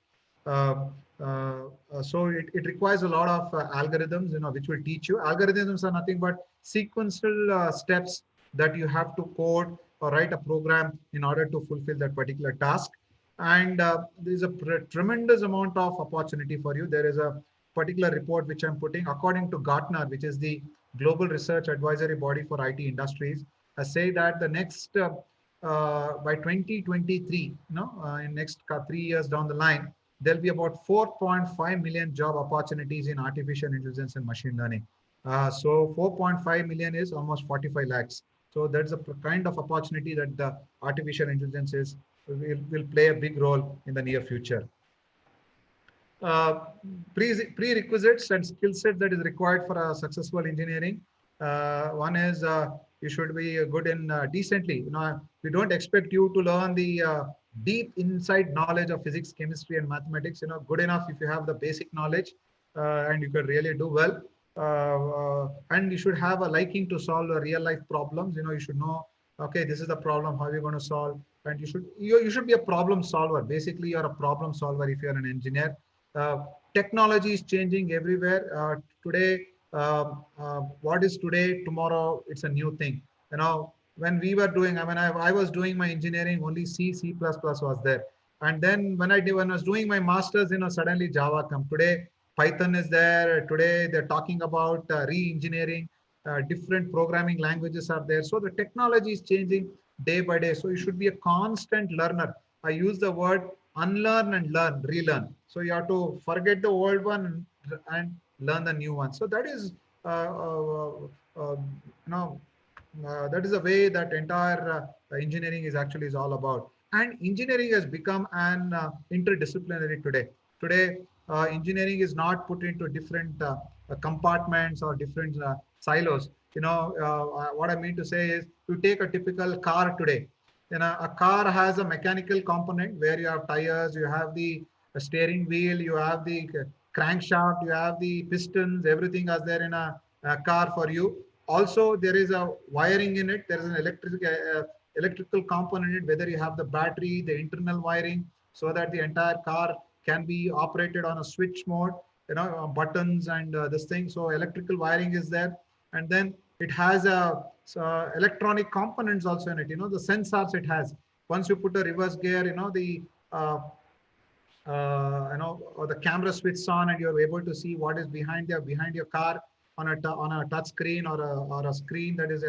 D: So it requires a lot of algorithms, which will teach you. Algorithms are nothing but sequential steps that you have to code or write a program in order to fulfill that particular task. And there is a tremendous amount of opportunity for you. There is a particular report which I'm putting, according to Gartner, which is the global research advisory body for IT industries, say that the next by 2023, in next 3 years down the line, there'll be about 4.5 million job opportunities in artificial intelligence and machine learning. So 4.5 million is almost 45 lakhs. So that's the kind of opportunity that the artificial intelligence will play a big role in the near future. Prerequisites and skill set that is required for a successful engineering. One is you should be good in decently. We don't expect you to learn the deep inside knowledge of physics, chemistry, and mathematics. Good enough if you have the basic knowledge, and you can really do well. And you should have a liking to solve real life problems. You should know, okay, this is the problem, how are you going to solve? And you should be a problem solver. Basically, you're a problem solver if you're an engineer. Technology is changing everywhere. Today, what is today, tomorrow, it's a new thing. When we were doing, I was doing my engineering, only C++ was there. And then when I was doing my master's, suddenly Java come. Today, Python is there. Today, they're talking about re-engineering. Different programming languages are there. So the technology is changing day by day. So you should be a constant learner. I use the word unlearn and relearn. So you have to forget the old one and learn the new one. So that is, that is the way that entire engineering is all about. And engineering has become an interdisciplinary today. Today, engineering is not put into different compartments or different silos. What I mean to say is, you take a typical car today. A car has a mechanical component where you have tires, you have the steering wheel, you have the crankshaft, you have the pistons, everything is there in a car for you. Also, there is a wiring in it. There is an electrical component in it, whether you have the battery, the internal wiring, so that the entire car can be operated on a switch mode, buttons and this thing. So electrical wiring is there. And then it has electronic components also in it, the sensors it has. Once you put a reverse gear, the or the camera switches on, and you're able to see what is behind your car on a touch screen or a screen that is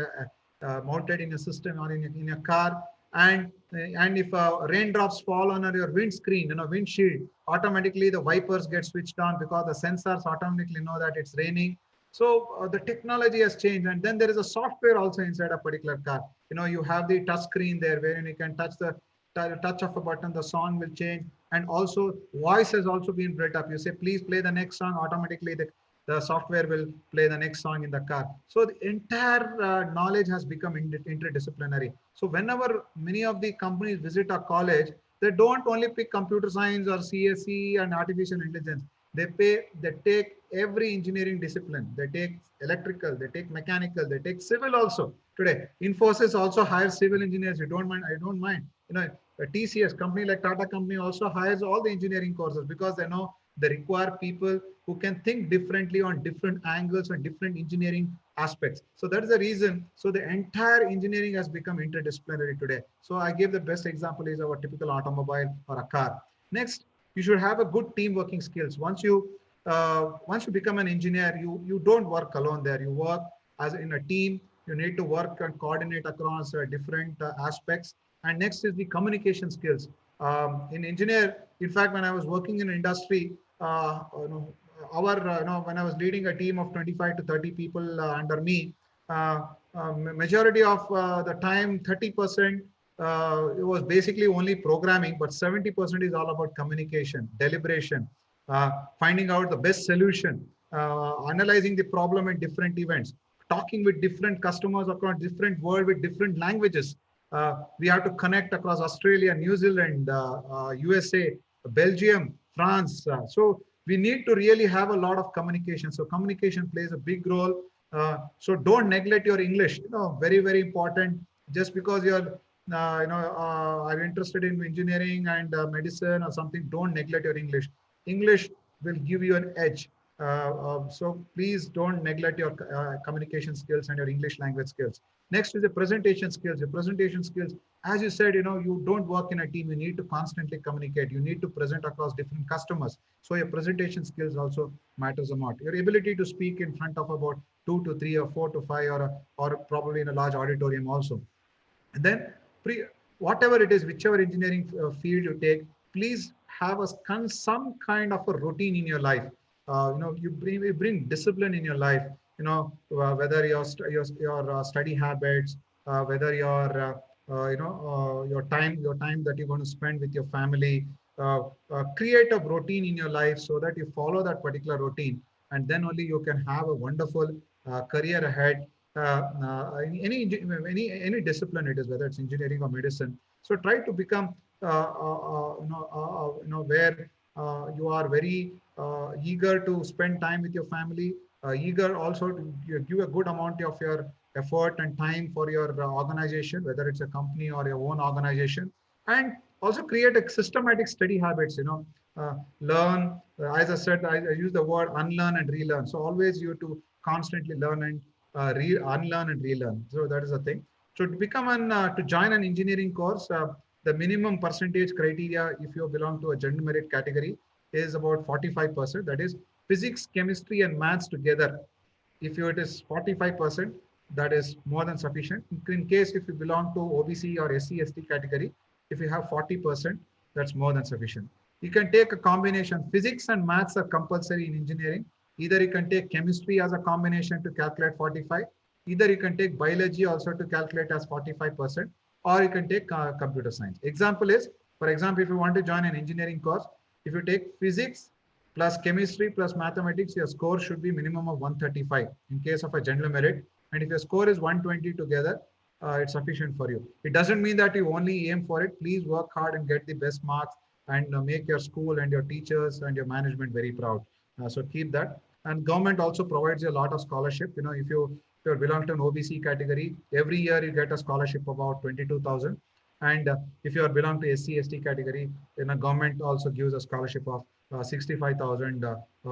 D: mounted in a system or in your car. And if raindrops fall on your windscreen, windshield, automatically the wipers get switched on because the sensors automatically know that it's raining. So the technology has changed, and then there is a software also inside a particular car. You have the touch screen there, wherein you can touch of a button, the song will change, and also voice has also been built up. You say, please play the next song, automatically the software will play the next song in the car. So the entire knowledge has become interdisciplinary. So whenever many of the companies visit a college, they don't only pick computer science or CSE and artificial intelligence. They take every engineering discipline. They take electrical, they take mechanical, they take civil also. Today, Infosys also hires civil engineers. You don't mind? I don't mind. A TCS company like Tata company also hires all the engineering courses because they know they require people who can think differently on different angles and different engineering aspects. So that is the reason. So the entire engineering has become interdisciplinary today. So I gave the best example is our typical automobile or a car. Next, you should have a good team working skills. Once you become an engineer, you don't work alone there. You work as in a team. You need to work and coordinate across different aspects. And next is the communication skills. In engineer, in fact, when I was working in industry, when I was leading a team of 25 to 30 people under me, majority of the time, 30% it was basically only programming, but 70% is all about communication, deliberation, finding out the best solution, analyzing the problem in different events, talking with different customers across different world with different languages. We have to connect across Australia, New Zealand, USA, Belgium, France. So we need to really have a lot of communication. So communication plays a big role. So don't neglect your English. Very, very important. Just because you're are interested in engineering and medicine or something, don't neglect your English. English will give you an edge. So please don't neglect your communication skills and your English language skills. Next is the presentation skills. Your presentation skills, as you said, you don't work in a team. You need to constantly communicate. You need to present across different customers. So your presentation skills also matters a lot. Your ability to speak in front of about 2 to 3 or 4 to 5 or probably in a large auditorium also. And then whatever it is, whichever engineering field you take, please have some kind of a routine in your life. You bring discipline in your life. Whether your study habits, whether your time that you're going to spend with your family. Create a routine in your life so that you follow that particular routine, and then only you can have a wonderful career ahead. Any discipline it is, whether it's engineering or medicine. So try to become where you are very eager to spend time with your family, eager also to give a good amount of your effort and time for your organization, whether it's a company or your own organization, and also create a systematic study habits. Learn, as I said, I use the word unlearn and relearn. So always you have to constantly learn and unlearn and relearn. So that is the thing. So to join an engineering course, the minimum percentage criteria, if you belong to a general merit category, is about 45%. That is physics, chemistry, and maths together. If it is 45%, that is more than sufficient. In case if you belong to OBC or SC/ST category, if you have 40%, that's more than sufficient. You can take a combination. Physics and maths are compulsory in engineering. Either you can take chemistry as a combination to calculate 45. Either you can take biology also to calculate as 45%, or you can take computer science. Example is, for example, if you want to join an engineering course, if you take physics plus chemistry plus mathematics, your score should be minimum of 135 in case of a general merit. And if your score is 120 together, it's sufficient for you. It doesn't mean that you only aim for it. Please work hard and get the best marks and make your school and your teachers and your management very proud. So keep that. And government also provides you a lot of scholarship. If you belong to an OBC category, every year you get a scholarship about 22,000. And if you belong to SC/ST category, then a government also gives a scholarship of 65,000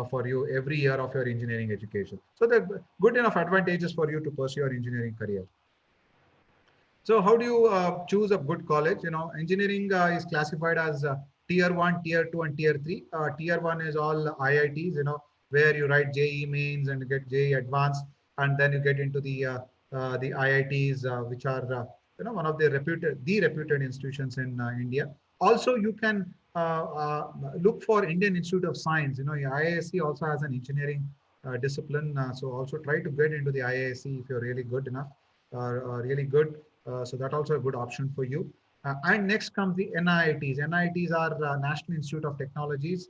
D: for you every year of your engineering education. So there are good enough advantages for you to pursue your engineering career. So how do you choose a good college? Engineering is classified as tier 1, tier 2, and tier 3. Tier 1 is all IITs, where you write JEE mains and get JEE advanced, and then you get into the IITs, which are one of the reputed institutions in India. Also, you can look for Indian Institute of Science. IISc also has an engineering discipline. So also try to get into the IISc if you're really good enough, really good. So that also a good option for you. And next comes the NITs. NITs are National Institute of Technologies,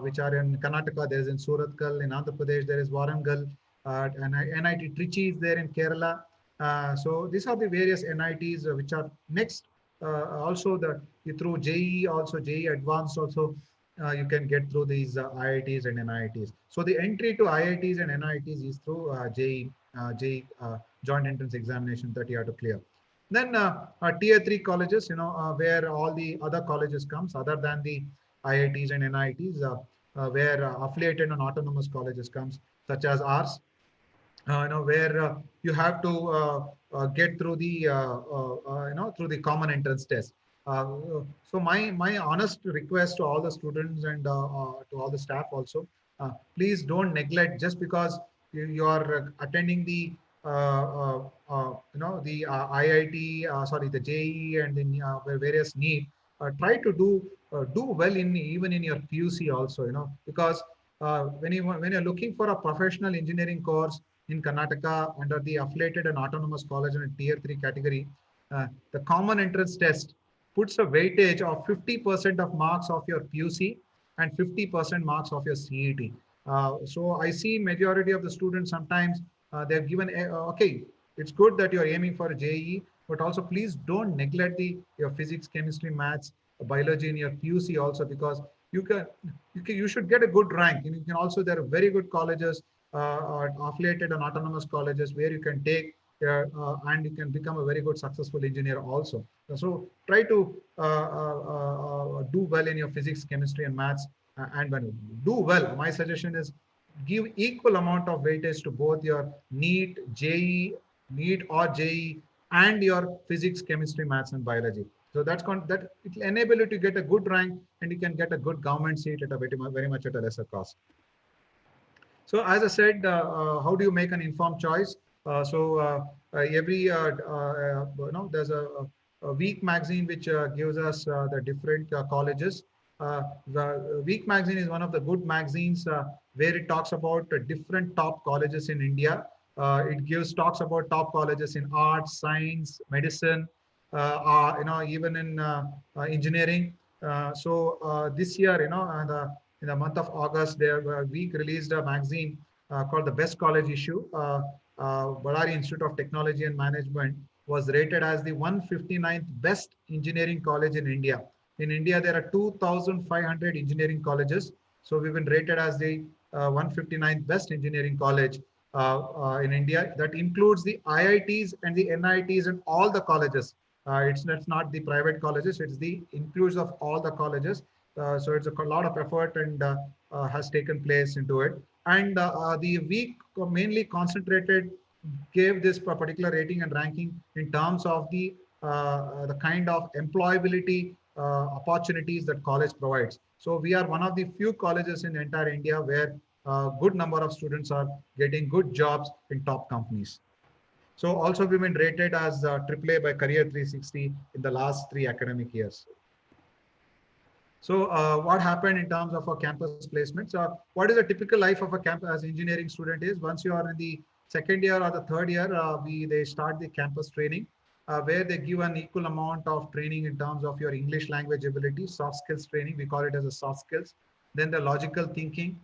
D: which are in Karnataka. There is in Surathkal. In Andhra Pradesh, there is Warangal. And NIT Trichy is there in Kerala. So these are the various NITs which are next. Also, through JEE, also JEE Advanced, also you can get through these IITs and NITs. So the entry to IITs and NITs is through JEE Joint Entrance Examination that you have to clear. Then tier 3 colleges, where all the other colleges comes other than the IITs and NITs, where affiliated and autonomous colleges comes, such as ours, where you have to get through the through the common entrance test. So my honest request to all the students and to all the staff also, please don't neglect just because you are attending the the IIT, sorry, the JEE and the various NEET. try to do well in even in your PUC also, because when you're looking for a professional engineering course in Karnataka under the affiliated and autonomous college in a tier 3 category, the common entrance test puts a weightage of 50% of marks of your PUC and 50% marks of your CET. So I see majority of the students sometimes they're given, okay, it's good that you're aiming for a JEE, but also please don't neglect your physics, chemistry, maths, biology in your PUC also, because you should get a good rank. And you can also, there are very good colleges, affiliated and autonomous colleges where you can take and you can become a very good successful engineer also. So try to do well in your physics, chemistry, and maths. And when you do well, my suggestion is give equal amount of weightage to both your NEET, JEE, NEET or JEE, and your physics, chemistry, maths, and biology. So that it will enable you to get a good rank, and you can get a good government seat at a very much at a lesser cost. So as I said, how do you make an informed choice? Every there's a week magazine which gives us the different colleges. The Week magazine is one of the good magazines where it talks about different top colleges in India. It talks about top colleges in arts, science, medicine, even in engineering. This year, in the month of August, Week released a magazine called the Best College Issue. Ballari Institute of Technology and Management was rated as the 159th best engineering college in India. In India, there are 2,500 engineering colleges. So we've been rated as the 159th best engineering college in India. That includes the IITs and the NITs and all the colleges. It's not the private colleges, it's the includes of all the colleges. So it's a lot of effort and has taken place into it. And the week mainly concentrated, gave this particular rating and ranking in terms of the kind of employability opportunities that college provides. So we are one of the few colleges in entire India where a good number of students are getting good jobs in top companies. So also we've been rated as AAA by Career 360 in the last 3 academic years. So what happened in terms of our campus placements? What is a typical life of a campus engineering student is, once you are in the second year or the third year, they start the campus training, where they give an equal amount of training in terms of your English language ability, soft skills training, we call it as a soft skills, then the logical thinking,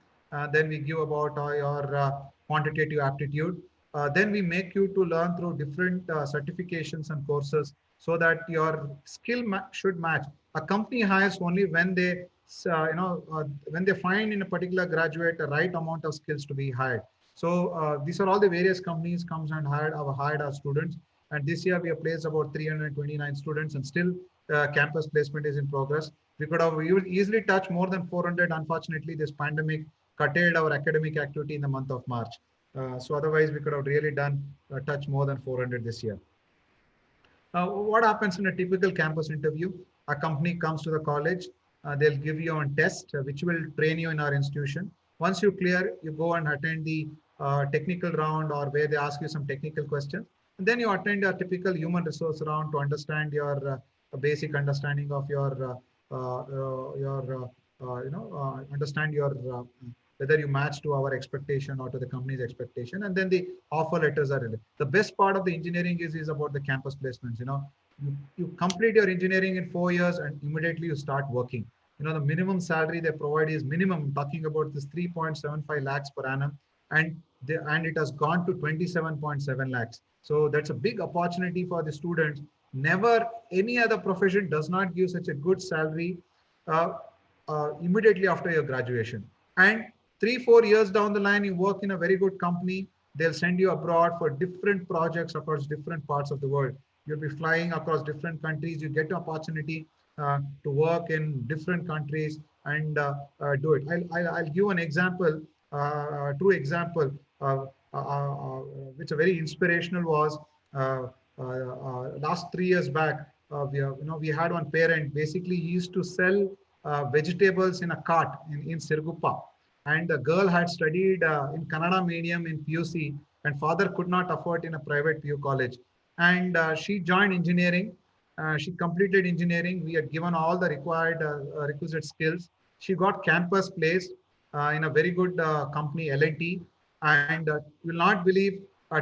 D: then we give about your quantitative aptitude. Then we make you to learn through different certifications and courses so that your skill should match. A company hires only when they, when they find in a particular graduate the right amount of skills to be hired. So these are all the various companies comes and hired our students. And this year we have placed about 329 students, and still campus placement is in progress. We could have easily touched more than 400. Unfortunately, this pandemic curtailed our academic activity in the month of March. So otherwise, we could have really done touch more than 400 this year. What happens in a typical campus interview? A company comes to the college, they'll give you a test which will train you in our institution. Once you clear, you go and attend the technical round, or where they ask you some technical questions. And then you attend a typical human resource round to understand your basic understanding of your understand your whether you match to our expectation or to the company's expectation. And then the offer letters are released. The best part of the engineering is about the campus placements. You complete your engineering in 4 years and immediately you start working. The minimum salary they provide is minimum, I'm talking about this 3.75 lakhs per annum, and it has gone to 27.7 lakhs. So that's a big opportunity for the students. Never any other profession does not give such a good salary immediately after your graduation. And 3-4 years down the line, you work in a very good company. They'll send you abroad for different projects across different parts of the world. You'll be flying across different countries. You get the opportunity to work in different countries and do it. I'll give an example, true example, which is very inspirational was last 3 years back. We had one parent. Basically, he used to sell vegetables in a cart in Sirgupa. And the girl had studied in Kannada medium in PUC, and father could not afford in a private PU college. And she joined engineering, She completed engineering. We had given all the required requisite skills. She got campus placed in a very good company, L&T. And you will not believe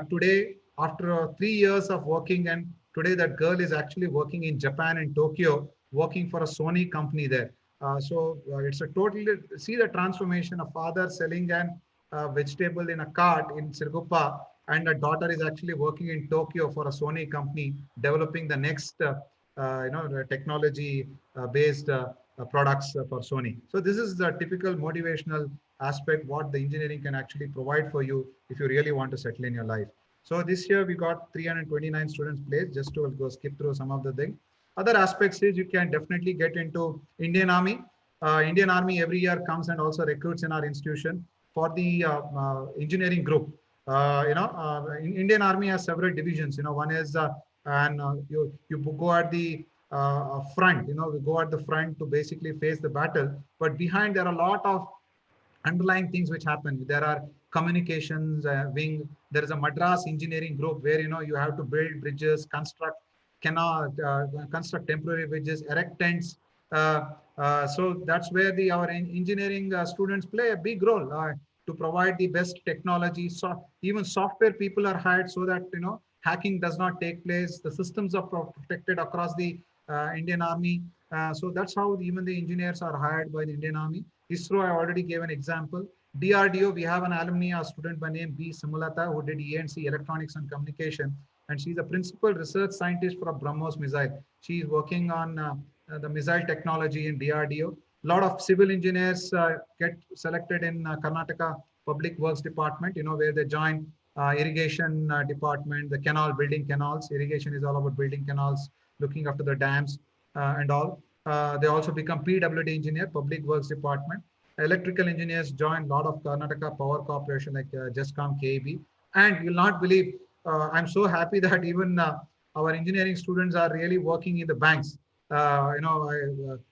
D: today, after 3 years of working, and today that girl is actually working in Japan and Tokyo, working for a Sony company there. It's a totally, see the transformation, a father selling an vegetable in a cart in Sirgupa, and a daughter is actually working in Tokyo for a Sony company, developing the next the technology based products for Sony. So this is the typical motivational aspect what the engineering can actually provide for you if you really want to settle in your life. So this year we got 329 students placed. Just to go skip through some of the things. Other aspects is you can definitely get into Indian Army. Indian Army every year comes and also recruits in our institution for the engineering group. Indian Army has several divisions. One is and you go at the front. We go at the front to basically face the battle. But behind there are a lot of underlying things which happen. There are communications wing. There is a Madras engineering group where you have to build bridges, construct temporary bridges, erect tents. So that's where our engineering students play a big role to provide the best technology. So even software people are hired so that hacking does not take place. The systems are protected across the Indian Army. So that's how even the engineers are hired by the Indian Army. ISRO, I already gave an example. DRDO, we have an alumni, a student by name B. Simulata, who did E&C, Electronics and Communication, and she's a principal research scientist for a BrahMos missile. She is working on the missile technology in DRDO. A lot of civil engineers get selected in Karnataka Public Works Department, where they join irrigation department, the building canals. Irrigation is all about building canals, looking after the dams and all. They also become PWD engineer, Public Works Department. Electrical engineers join a lot of Karnataka Power Corporation like JESCOM, KEB. And you'll not believe, I'm so happy that even our engineering students are really working in the banks.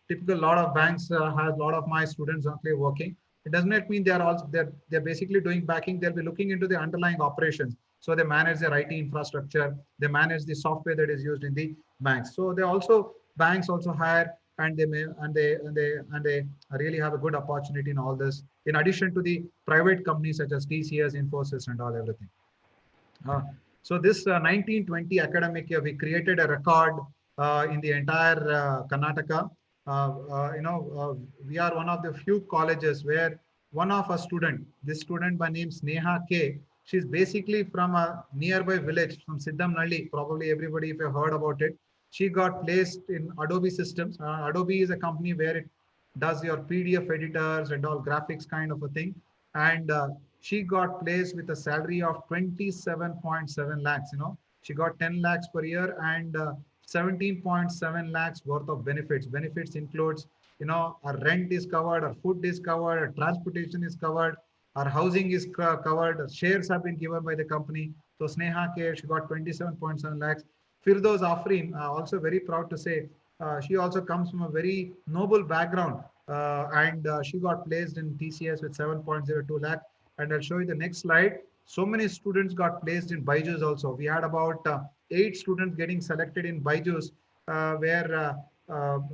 D: Typical lot of banks has a lot of my students actually working. It does not mean they're basically doing backing. They'll be looking into the underlying operations. So they manage their IT infrastructure. They manage the software that is used in the banks. So banks also hire, and they really have a good opportunity in all this. In addition to the private companies such as TCS, Infosys, and all everything. So this 1920 academic year, we created a record in the entire Karnataka. We are one of the few colleges where one of a student, this student by name Sneha K, she's basically from a nearby village from Siddhamnalli. Probably everybody, if you heard about it, she got placed in Adobe Systems. Adobe is a company where it does your PDF editors and all graphics kind of a thing. And she got placed with a salary of 27.7 lakhs. She got 10 lakhs per year and 17.7 lakhs worth of benefits. Benefits includes, our rent is covered, our food is covered, our transportation is covered, our housing is covered, shares have been given by the company. So Sneha K, she got 27.7 lakhs. Firdos Afrin, also very proud to say, she also comes from a very noble background and she got placed in TCS with 7.02 lakh. And I'll show you the next slide. So many students got placed in Byju's also. We had about 8 students getting selected in Byju's where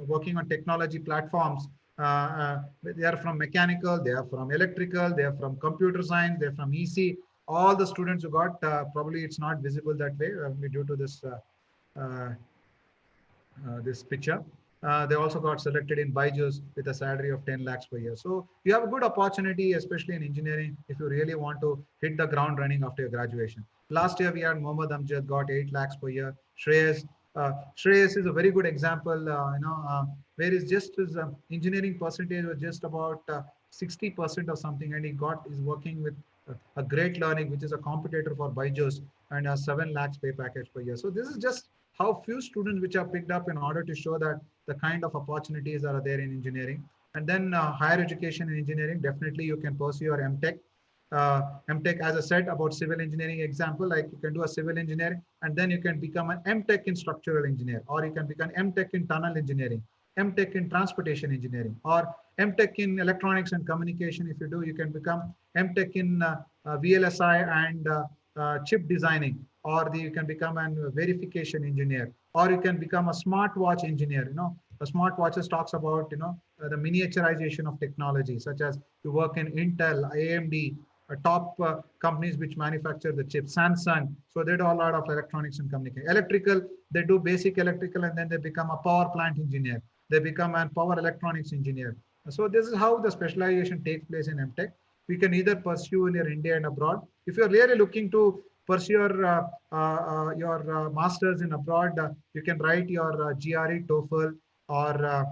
D: working on technology platforms. They are from mechanical, they are from electrical, they are from computer science, they're from EC. All the students who got, probably it's not visible that way due to this this picture. They also got selected in Byju's with a salary of 10 lakhs per year. So you have a good opportunity, especially in engineering, if you really want to hit the ground running after your graduation. Last year, we had Mohammad Amjad got 8 lakhs per year. Shreyas is a very good example, where is just his engineering percentage was just about 60% or something, and is working with a great learning, which is a competitor for Byju's, and a 7 lakhs pay package per year. So this is just how few students which are picked up in order to show that the kind of opportunities that are there in engineering. And then higher education in engineering, definitely you can pursue your MTech. MTech, as I said about civil engineering example, like you can do a civil engineering and then you can become an MTech in structural engineer, or you can become MTech in tunnel engineering, MTech in transportation engineering, or MTech in electronics and communication. If you do, you can become MTech in VLSI and chip designing, or you can become a verification engineer. or you can become a smartwatch engineer. The smartwatches talks about, the miniaturization of technology, such as you work in Intel, AMD, top companies which manufacture the chip, Samsung. So they do a lot of electronics and communication. Electrical, they do basic electrical, and then they become a power plant engineer. They become a power electronics engineer. So this is how the specialization takes place in MTech. We can either pursue in your India and abroad. If you're really looking to pursue your masters in abroad, you can write your GRE, TOEFL, or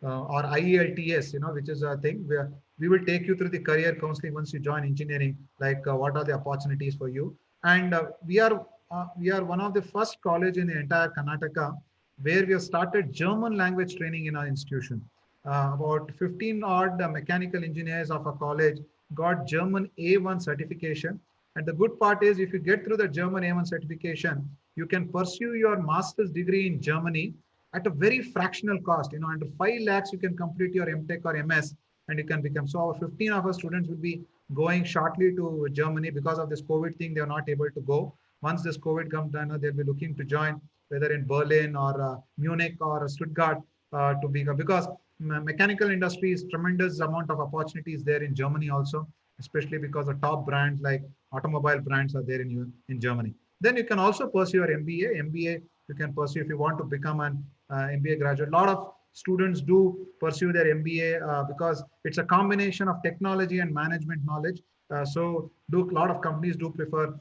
D: or IELTS, which is a thing where we will take you through the career counseling once you join engineering, like what are the opportunities for you. And we are one of the first college in the entire Karnataka where we have started German language training in our institution. About 15 odd mechanical engineers of a college got German A1 certification. And the good part is, if you get through the German A1 certification, you can pursue your master's degree in Germany at a very fractional cost. Under 5 lakhs, you can complete your MTech or MS, and you can become. So our 15 of our students will be going shortly to Germany. Because of this COVID thing, they are not able to go. Once this COVID comes down, they'll be looking to join, whether in Berlin or Munich or Stuttgart, to become, because mechanical industry is tremendous amount of opportunities there in Germany also, especially because the top brands like automobile brands are there in Germany. Then you can also pursue your MBA. MBA you can pursue if you want to become an MBA graduate. A lot of students do pursue their MBA because it's a combination of technology and management knowledge. So a lot of companies do prefer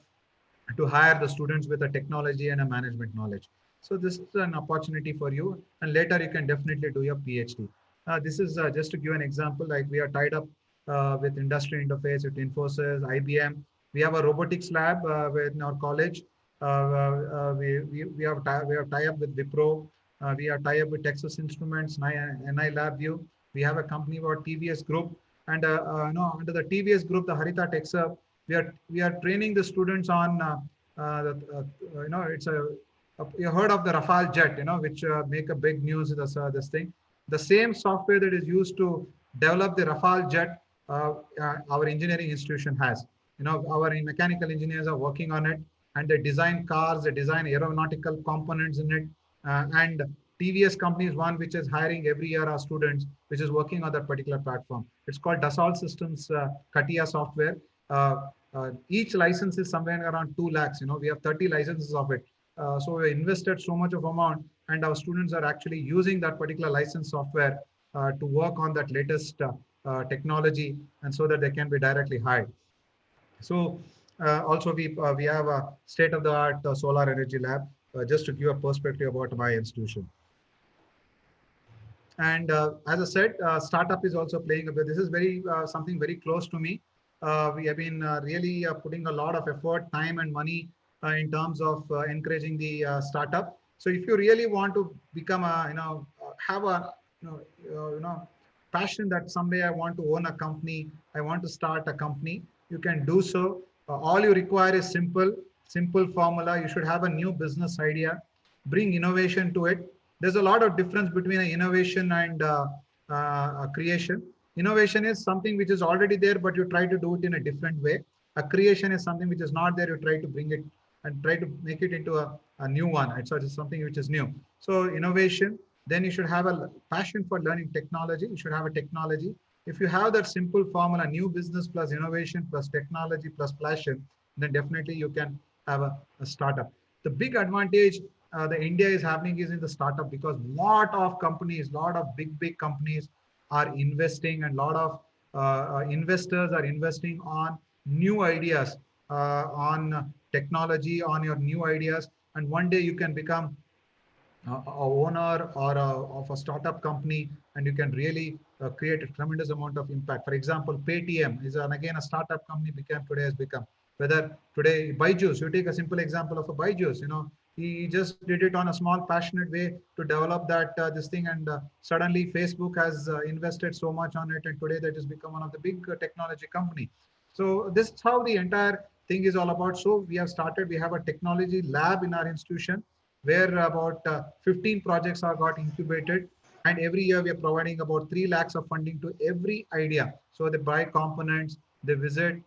D: to hire the students with a technology and a management knowledge. So this is an opportunity for you, and later you can definitely do your PhD. This is just to give an example, like we are tied up with industry interface, with Infosys, IBM. We have a robotics lab in our college. We have tie up with Wipro. We are tie up with Texas Instruments, NI LabVIEW. We have a company called TVS Group, and under the TVS Group, the Harita TechServe, we are training the students on it's a you heard of the Rafale jet, which make a big news. This thing, the same software that is used to develop the Rafale jet, our engineering institution has. Our mechanical engineers are working on it, and they design cars, they design aeronautical components in it, and TVS company is one which is hiring every year our students, which is working on that particular platform. It's called Dassault Systems CATIA software. Each license is somewhere around 2 lakhs. We have 30 licenses of it. So we invested so much of amount, and our students are actually using that particular license software to work on that latest technology, and so that they can be directly hired. So also we have a state-of-the-art solar energy lab, just to give a perspective about my institution. And as I said, startup is also playing a bit. This is something very close to me. We have been really putting a lot of effort, time, and money in terms of encouraging the startup. So if you really want to become have a passion that someday I want to own a company, I want to start a company, you can do so. All you require is simple formula. You should have a new business idea, bring innovation to it. There's a lot of difference between an innovation and creation. Innovation is something which is already there, but you try to do it in a different way. A creation is something which is not there. You try to bring it and try to make it into a new one. It's something which is new. So innovation, then you should have a passion for learning technology. You should have a technology. If you have that simple formula, new business plus innovation plus technology plus passion, then definitely you can have a startup. The big advantage the India is happening is in the startup, because lot of companies, lot of big companies are investing, and lot of investors are investing on new ideas, on technology, on your new ideas. And one day you can become a owner or of a startup company, and you can really create a tremendous amount of impact. For example, Paytm is again a startup company has become. Whether today Byju's, you take a simple example of a Byju's, he just did it on a small passionate way to develop that this thing, and suddenly Facebook has invested so much on it, and today that has become one of the big technology company. So this is how the entire thing is all about. So we have a technology lab in our institution, where about 15 projects are got incubated, and every year we are providing about 3 lakhs of funding to every idea. So they buy components, they visit.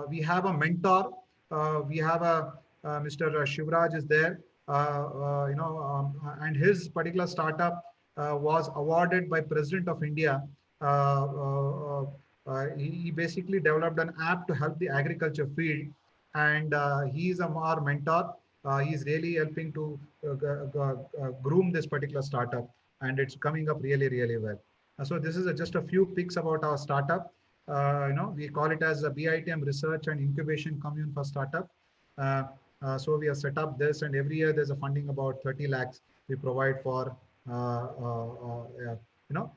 D: We have a mentor. We have Mr. Shivraj is there, and his particular startup was awarded by President of India. He basically developed an app to help the agriculture field, and he's our mentor. He's really helping to groom this particular startup, and it's coming up really, really well. So this is just a few pics about our startup. We call it as a BITM Research and Incubation Commune for Startup. Uh, so we have set up this, and every year there's a funding about 30 lakhs we provide for, you know,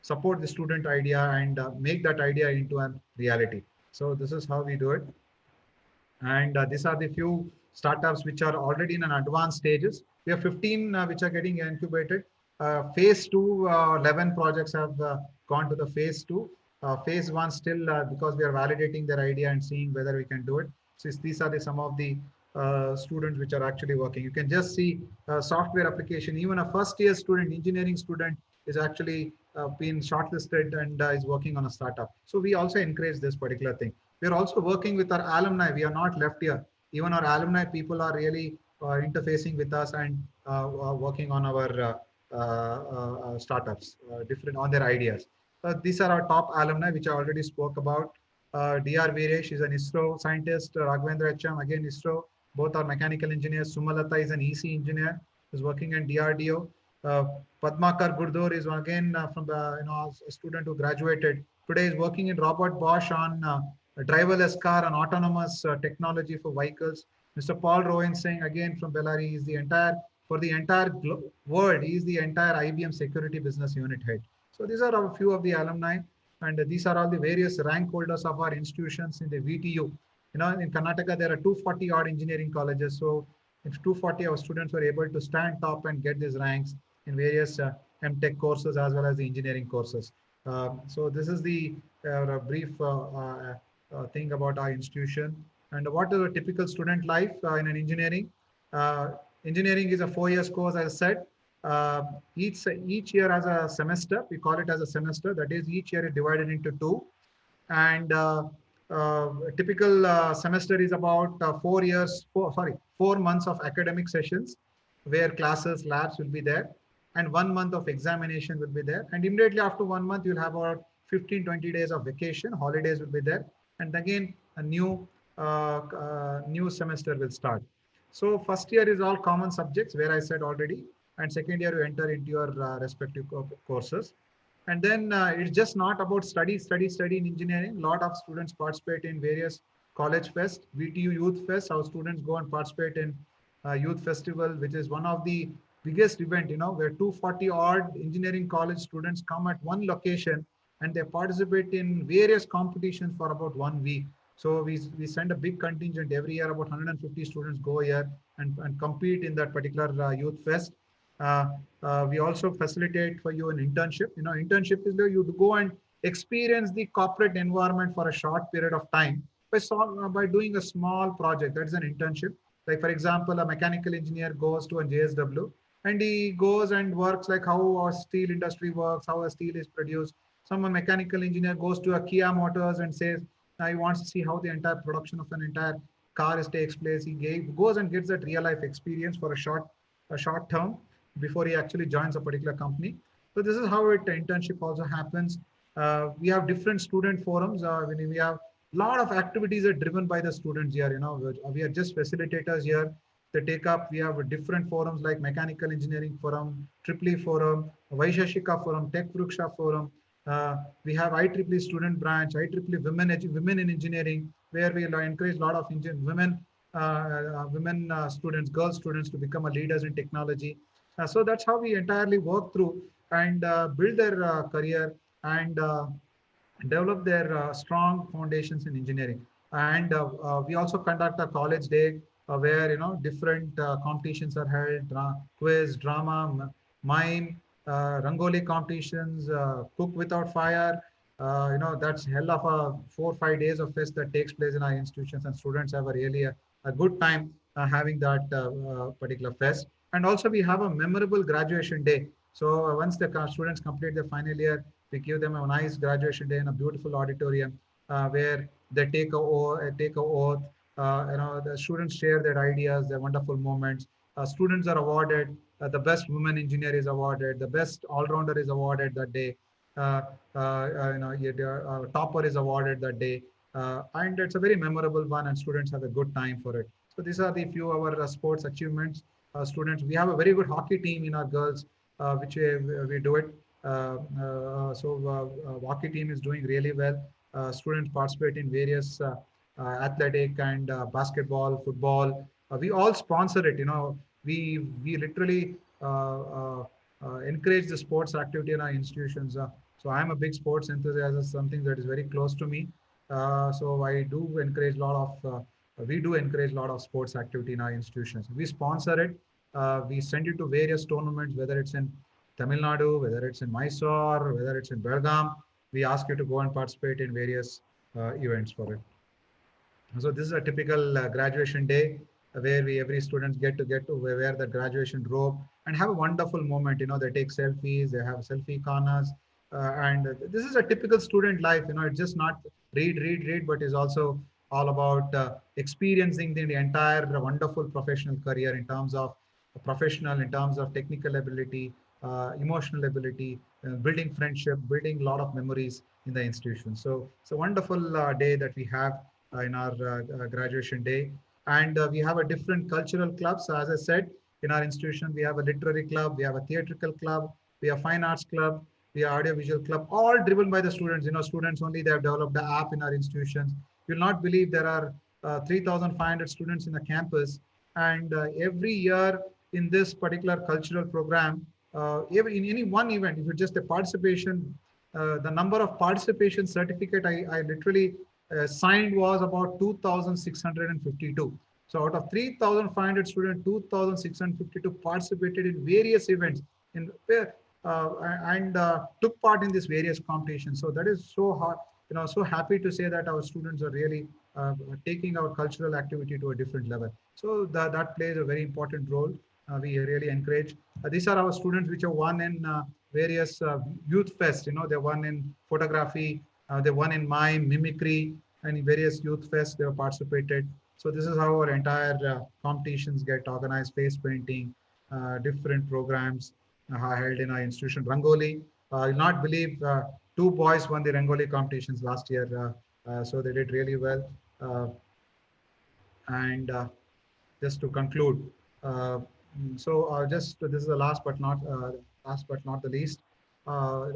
D: support the student idea and make that idea into a reality. So this is how we do it. And these are the few startups which are already in an advanced stages. We have 15 which are getting incubated. Phase 2, 11 projects have gone to the phase 2. Phase 1 still because we are validating their idea and seeing whether we can do it. So these are some of the students which are actually working. You can just see software application. Even a first year student, engineering student, is actually been shortlisted and is working on a startup. So we also encourage this particular thing. We are also working with our alumni. We are not left here. Even our alumni people are really interfacing with us and working on our startups, different on their ideas. These are our top alumni, which I already spoke about. Dr. Viresh is an ISRO scientist. Raghavendra HM, again ISRO. Both are mechanical engineers. Sumalata is an EC engineer, is working in DRDO. Padmakar Gurdur is again from the a student who graduated. Today is working in Robert Bosch on a driverless car and autonomous technology for vehicles. Mr. Paul Rowan Singh, again from Bellary, is the entire, for the entire world, he is the entire IBM security business unit head. So these are a few of the alumni, and these are all the various rank holders of our institutions in the VTU. In Karnataka, there are 240 odd engineering colleges. So if 240 our students were able to stand top and get these ranks in various MTech courses as well as the engineering courses. So this is the brief thing about our institution. And what is a typical student life in an engineering? Engineering is a 4 year course, as I said. Each year as a semester, we call it as a semester. That is, each year is divided into two. And a typical semester is about 4 months of academic sessions, where classes, labs will be there, and 1 month of examination will be there. And immediately after 1 month, you'll have about 15-20 days of vacation, holidays will be there. And again, a new semester will start. So first year is all common subjects, where I said already, and second year you enter into your respective courses. And then it's just not about study in engineering. A lot of students participate in various college fest, VTU Youth Fest. Our students go and participate in Youth Festival, which is one of the biggest event, where 240 odd engineering college students come at one location and they participate in various competitions for about 1 week. So we send a big contingent every year. About 150 students go here and compete in that particular Youth Fest. We also facilitate for you an internship. Internship is where you go and experience the corporate environment for a short period of time by doing a small project. That is an internship. Like, for example, a mechanical engineer goes to a JSW and he goes and works like how our steel industry works, how a steel is produced. Some mechanical engineer goes to a Kia Motors and says, he wants to see how the entire production of an entire car takes place. He goes and gets that real life experience for a short term before he actually joins a particular company. So this is how internship also happens. We have different student forums. We have a lot of activities are driven by the students here. We are just facilitators here. They take up. We have different forums like Mechanical Engineering Forum, EEE Forum, Vaishashika Forum, Tech Vriksha Forum. We have IEEE student branch, IEEE women in engineering, where we encourage a lot of women students, girl students to become leaders in technology. So that's how we entirely work through and build their career and develop their strong foundations in engineering. And we also conduct a college day where different competitions are held: quiz, drama, mime, rangoli competitions, cook without fire. That's hell of a 4 or 5 days of fest that takes place in our institutions, and students have a good time having that particular fest. And also we have a memorable graduation day. So once the students complete their final year, we give them a nice graduation day in a beautiful auditorium where they take a oath, The students share their ideas, their wonderful moments. Students are awarded. The best woman engineer is awarded. The best all-rounder is awarded that day. Topper is awarded that day. And it's a very memorable one, and students have a good time for it. So these are the few of our sports achievements. Students, we have a very good hockey team in our girls, which we do it. Hockey team is doing really well. Students participate in various athletic and basketball, football. We all sponsor it. We literally encourage the sports activity in our institutions. So I'm a big sports enthusiast, something that is very close to me. So I do encourage a lot of, we do encourage a lot of sports activity in our institutions. We sponsor it. We send it to various tournaments, whether it's in Tamil Nadu, whether it's in Mysore, whether it's in Belgaum. We ask you to go and participate in various events for it. So this is a typical graduation day where every students get to wear the graduation robe and have a wonderful moment. They take selfies, they have selfie corners, and this is a typical student life. It's just not read, but is also all about experiencing the entire wonderful professional career in terms of professional, in terms of technical ability, emotional ability, building friendship, building a lot of memories in the institution. So it's a wonderful day that we have in our graduation day. And we have a different cultural clubs. As I said, in our institution, we have a literary club, we have a theatrical club, we have fine arts club, we have audiovisual club, all driven by the students. Students only, they have developed the app in our institutions. You'll not believe there are 3,500 students in the campus. And every year in this particular cultural program, in any one event, if it's just a participation, the number of participation certificate I literally signed was about 2,652. So out of 3,500 students, 2,652 participated in various events and took part in these various competitions. So that is so hard, so happy to say that our students are really taking our cultural activity to a different level. So that plays a very important role. We really encourage. These are our students which have won in various youth fest. They won in photography, they won in mime, mimicry, and in various youth fests they have participated. So this is how our entire competitions get organized: face painting, different programs held in our institution. Rangoli, you'll not believe two boys won the Rangoli competitions last year. So they did really well. And just to conclude, uh, just this is the last but not the least. Uh,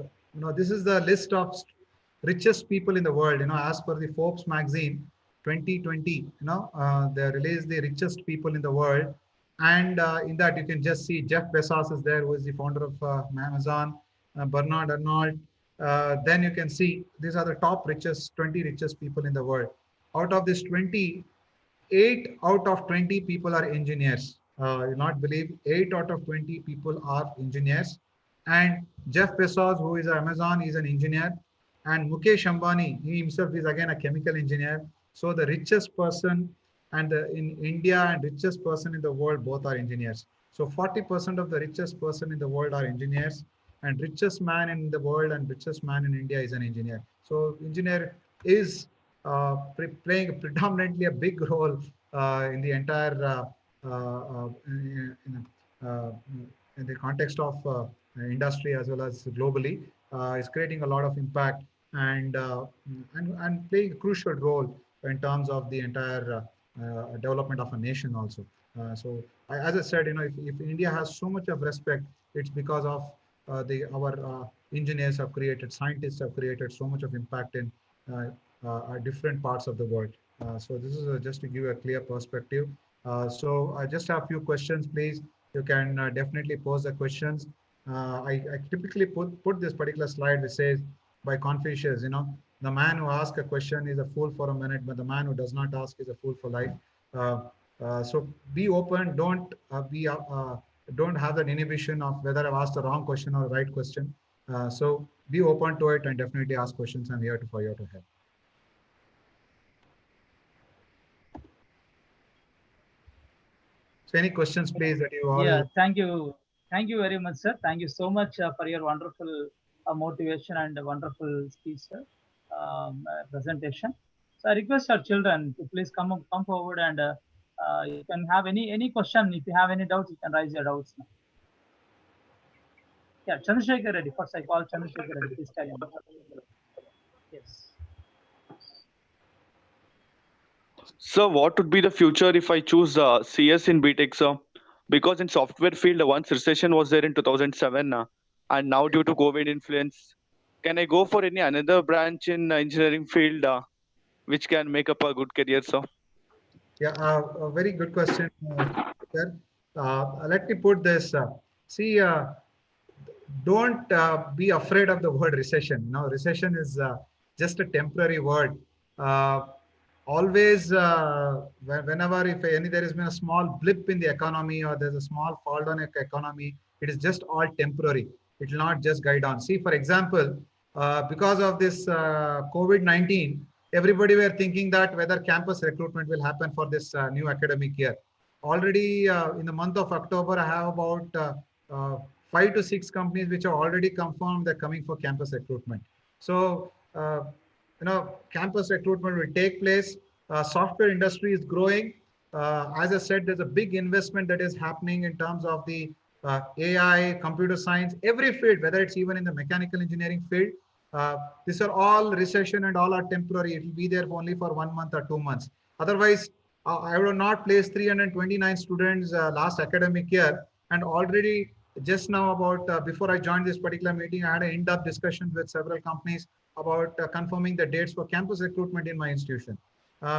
D: this is the list of richest people in the world. As per the Forbes magazine 2020, they released the richest people in the world, and in that you can just see Jeff Bezos is there, who is the founder of Amazon, Bernard Arnault. Then you can see these are the top 20 richest people in the world. Out of this 20, 8 out of 20 people are engineers. You'll not believe 8 out of 20 people are engineers. And Jeff Bezos, who is Amazon, is an engineer. And Mukesh Ambani, he himself is again a chemical engineer. So the richest person in India and richest person in the world, both are engineers. So 40% of the richest person in the world are engineers, and richest man in the world and richest man in India is an engineer. So engineer is playing predominantly a big role in the entire uh, in the context of industry as well as globally. Is creating a lot of impact and playing a crucial role in terms of the entire development of a nation also. As I said, if India has so much of respect, it's because of our engineers have created, scientists have created so much of impact in different parts of the world. So this is just to give a clear perspective. So I just have a few questions, please. You can definitely pose the questions. I typically put this particular slide which says by Confucius, the man who asks a question is a fool for a minute, but the man who does not ask is a fool for life. So be open. Don't have that inhibition of whether I've asked the wrong question or the right question. So be open to it and definitely ask questions. I'm here for you to help. So any questions, please, that you all...
A: Yeah, thank you very much, sir. Thank you so much for your wonderful motivation and wonderful speech, sir, presentation. So I request our children to please come forward and you can have any question. If you have any doubts, you can raise your doubts now. Yeah, Chandrasekhar Reddy. First, I call Chandrasekhar Reddy. Please carry on. Yes.
E: So what would be the future if I choose CS in BTech, sir? Because in software field, once recession was there in 2007, and now due to COVID influence, can I go for any another branch in engineering field which can make up a good career, sir?
D: Yeah, a very good question, sir. Let me put this. See, don't be afraid of the word recession. No, recession is just a temporary word. Uh, Always, whenever if any there has been a small blip in the economy or there's a small fall down in the economy, it is just all temporary. It will not just guide on. See, for example, because of this COVID-19, everybody were thinking that whether campus recruitment will happen for this new academic year. Already in the month of October, I have about uh, 5 to 6 companies which are already confirmed they're coming for campus recruitment. So, campus recruitment will take place. Software industry is growing. As I said, there's a big investment that is happening in terms of the AI, computer science, every field, whether it's even in the mechanical engineering field. These are all recession and all are temporary. It will be there only for 1 month or 2 months. Otherwise, I would not place 329 students last academic year, and already just now about before I joined this particular meeting, I had an in-depth discussion with several companies about confirming the dates for campus recruitment in my institution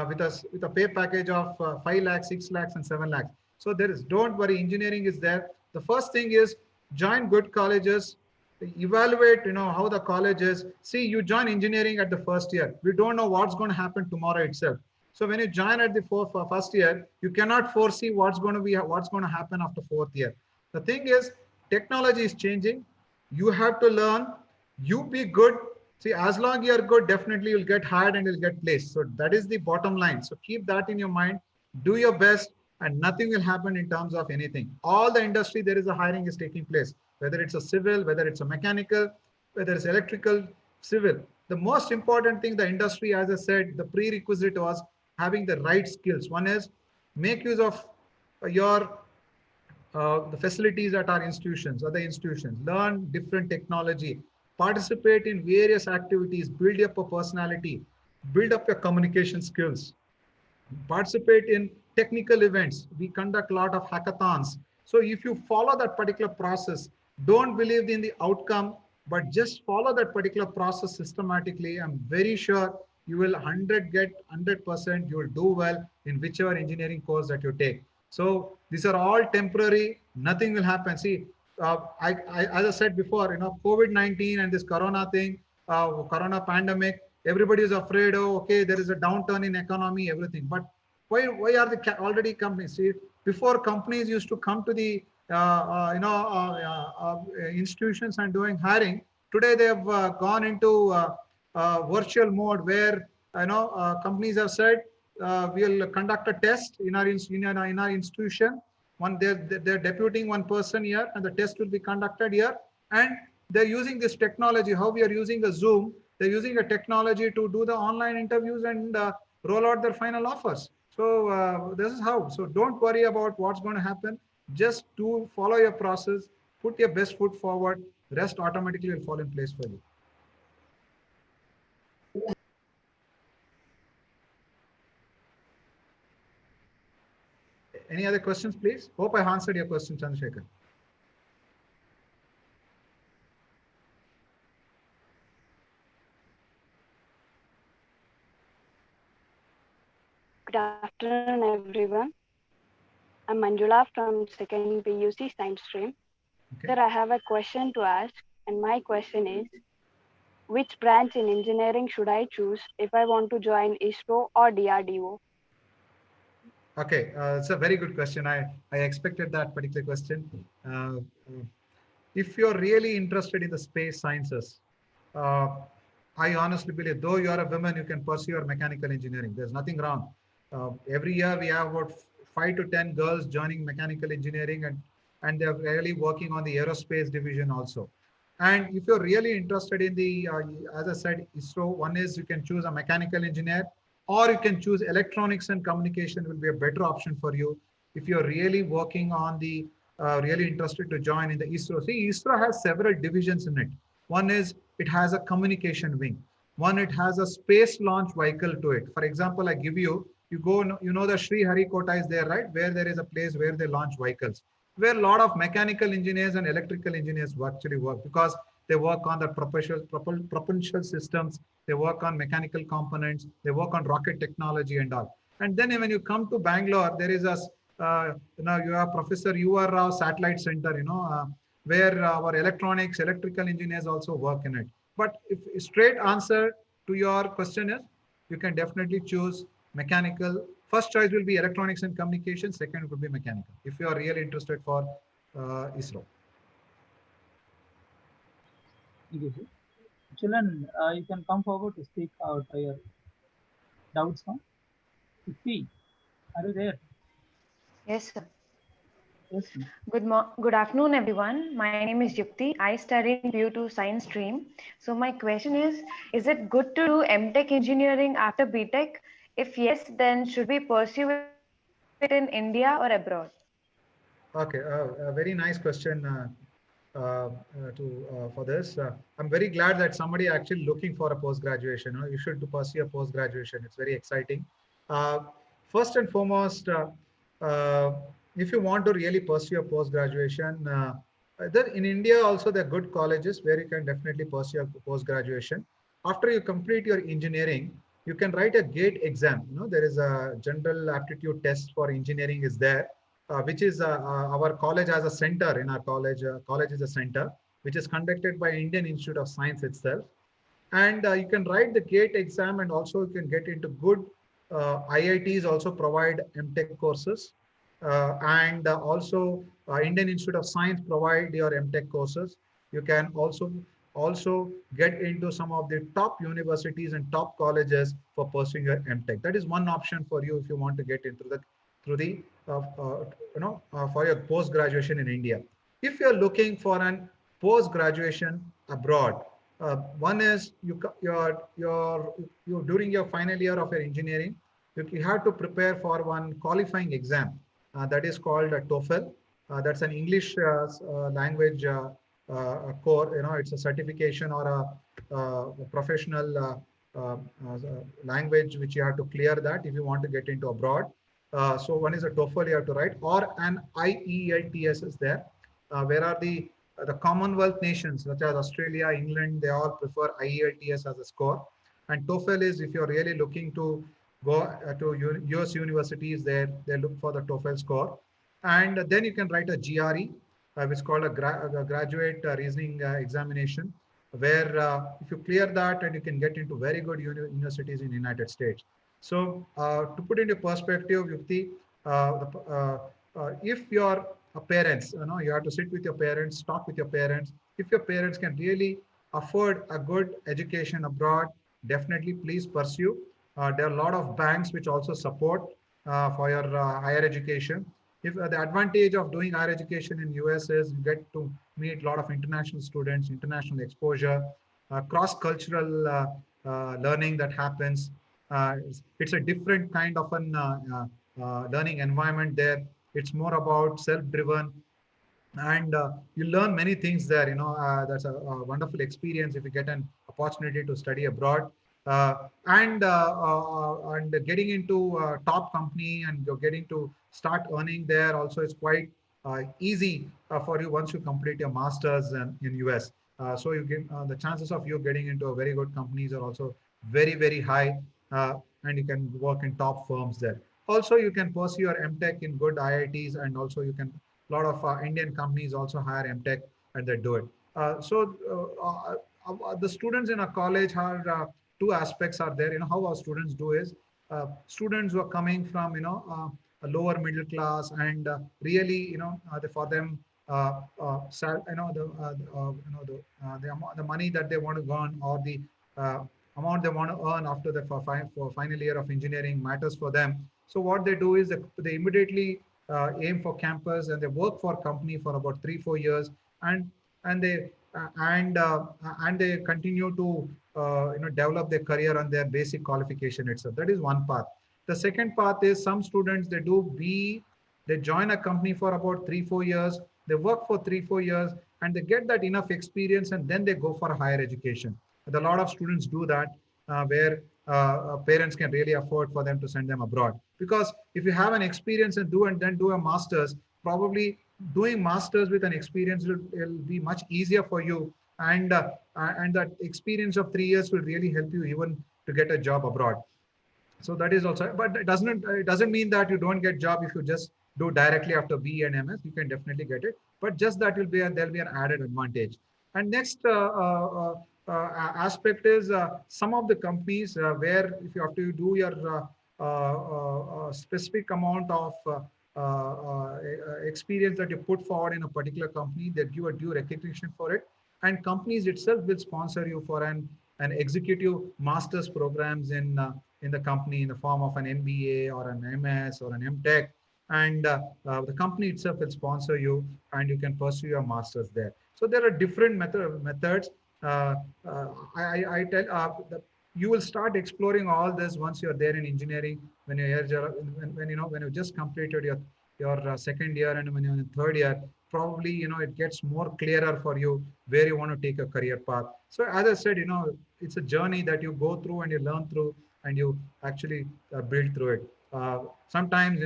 D: with us with a pay package of 5 lakhs, 6 lakhs, and 7 lakhs. So there is, don't worry, engineering is there. The first thing is join good colleges, evaluate, how the college is. See, you join engineering at the first year. We don't know what's going to happen tomorrow itself. So when you join at the first year, you cannot foresee what's going to happen after fourth year. The thing is, technology is changing. You have to learn. You be good. See, as long you're good, definitely you'll get hired and you'll get placed. So that is the bottom line. So keep that in your mind. Do your best, and nothing will happen in terms of anything. All the industry there is a hiring is taking place, whether it's a civil, whether it's a mechanical, whether it's electrical, civil. The most important thing, the industry, as I said, the prerequisite was having the right skills. One is make use of your the facilities at our institutions, other institutions, learn different technology, participate in various activities, build up a personality, build up your communication skills, participate in technical events. We conduct a lot of hackathons. So if you follow that particular process, don't believe in the outcome, but just follow that particular process systematically. I'm very sure you will 100%, you will do well in whichever engineering course that you take. So these are all temporary. Nothing will happen. See, as I said before, COVID-19 and this Corona thing, Corona pandemic, everybody is afraid. Oh, okay, there is a downturn in economy, everything. But why are the already companies? See, before companies used to come to the institutions and doing hiring. Today they have gone into virtual mode where companies have said we'll conduct a test in our institution. They're deputing one person here, and the test will be conducted here. And they're using this technology. How we are using the Zoom? They're using a technology to do the online interviews and roll out their final offers. So this is how. So don't worry about what's going to happen. Just follow your process, put your best foot forward. Rest automatically will fall in place for you. Any other questions, please? Hope I answered your question, Chandrasekhar.
F: Good afternoon, everyone. I'm Manjula from 2nd PUC Science Stream.
D: Okay.
F: Sir, I have a question to ask, and my question is, which branch in engineering should I choose if I want to join ISRO or DRDO?
D: Okay, it's a very good question. I expected that particular question. If you're really interested in the space sciences, I honestly believe, though you are a woman, you can pursue your mechanical engineering. There's nothing wrong. Every year we have about 5 to 10 girls joining mechanical engineering, and they're really working on the aerospace division also. And if you're really interested in the, as I said, ISRO, one is you can choose a mechanical engineer, or you can choose electronics and communication will be a better option for you if you're really working on the really interested to join in the ISRO. See, ISRO has several divisions in it. One is it has a communication wing. One, it has a space launch vehicle to it. For example, I give you, you go, you know, the Sri Harikota is there, right? Where there is a place where they launch vehicles, where a lot of mechanical engineers and electrical engineers actually work, because they work on the propulsion systems, they work on mechanical components, they work on rocket technology and all. And then when you come to Bangalore, there is a, you have Professor U.R. Rao Satellite Center, where our electronics, electrical engineers also work in it. But if straight answer to your question is, you can definitely choose mechanical. First choice will be electronics and communication. Second would be mechanical, if you are really interested for ISRO.
A: Thank you, sir. Children, you can come forward to speak out your doubts now. Fifty, are you there?
G: Yes, sir.
A: Yes, ma'am.
G: Good afternoon, everyone. My name is Yukti. I study in PU2 Science stream. So my question is it good to do MTech engineering after BTech? If yes, then should we pursue it in India or abroad?
D: Okay, a very nice question for this. I'm very glad that somebody actually looking for a post graduation. You should pursue a post graduation. It's very exciting. Uh, First and foremost, uh, if you want to really pursue a post graduation, then in India also there are good colleges where you can definitely pursue a post graduation. After you complete your engineering, you can write a GATE exam. There is a general aptitude test for engineering is there, which is our college has a center in our college. College is a center which is conducted by Indian Institute of Science itself. And you can write the GATE exam, and also you can get into good IITs also provide MTech courses. And also Indian Institute of Science provide your MTech courses. You can also get into some of the top universities and top colleges for pursuing your MTech. That is one option for you if you want to get into the through the for your post graduation in India. If you're looking for an post graduation abroad, one is you during your final year of your engineering, you have to prepare for one qualifying exam that is called a TOEFL. That's an English language core. It's a certification or a professional language which you have to clear that if you want to get into abroad. So one is a TOEFL you have to write, or an IELTS is there. Where are the Commonwealth nations such as Australia, England, they all prefer IELTS as a score. And TOEFL is if you're really looking to go to US universities, they look for the TOEFL score. And then you can write a GRE, which is called a graduate reasoning examination, where if you clear that, and you can get into very good universities in the United States. So to put into perspective, Yukti, if your parents, you have to sit with your parents, talk with your parents. If your parents can really afford a good education abroad, definitely please pursue. There are a lot of banks which also support for your higher education. If the advantage of doing higher education in US is you get to meet a lot of international students, international exposure, cross-cultural learning that happens. It's a different kind of an learning environment there. It's more about self-driven, and you learn many things there. That's a wonderful experience if you get an opportunity to study abroad. And getting into top company, and you're getting to start earning there also is quite easy for you once you complete your masters in US. So you get the chances of you getting into a very good companies are also very, very high, and you can work in top firms there. Also, you can pursue your MTech in good IITs, and also you can, a lot of Indian companies also hire MTech and they do it. The students in a college have two aspects are there. How our students do is, students who are coming from, a lower middle class, and really, for them, the money that they want to earn, or the amount they want to earn after the for final year of engineering matters for them. So what they do is they immediately aim for campus, and they work for company for about 3-4 years, and they and they continue to develop their career on their basic qualification itself. That is one path. The second path is some students, they join a company for about 3-4 years, they work for 3-4 years, and they get that enough experience, and then they go for higher education. And a lot of students do that, where parents can really afford for them to send them abroad. Because if you have an experience and then do a master's, probably doing masters with an experience will be much easier for you, and that experience of 3 years will really help you even to get a job abroad. So that is also, but it doesn't mean that you don't get job if you just do directly after B and MS. You can definitely get it, but just that there'll be an added advantage. And next aspect is some of the companies where if you have to do your specific amount of experience that you put forward in a particular company, they give a due recognition for it, and companies itself will sponsor you for an executive master's programs in the company in the form of an MBA or an MS or an MTech, and the company itself will sponsor you, and you can pursue your masters there. So there are different methods. Uh, I tell you will start exploring all this once you're there in engineering. When when you just completed your second year, and when you're in third year, probably it gets more clearer for you where you want to take a career path. So as I said, it's a journey that you go through and you learn through, and you actually build through it. Sometimes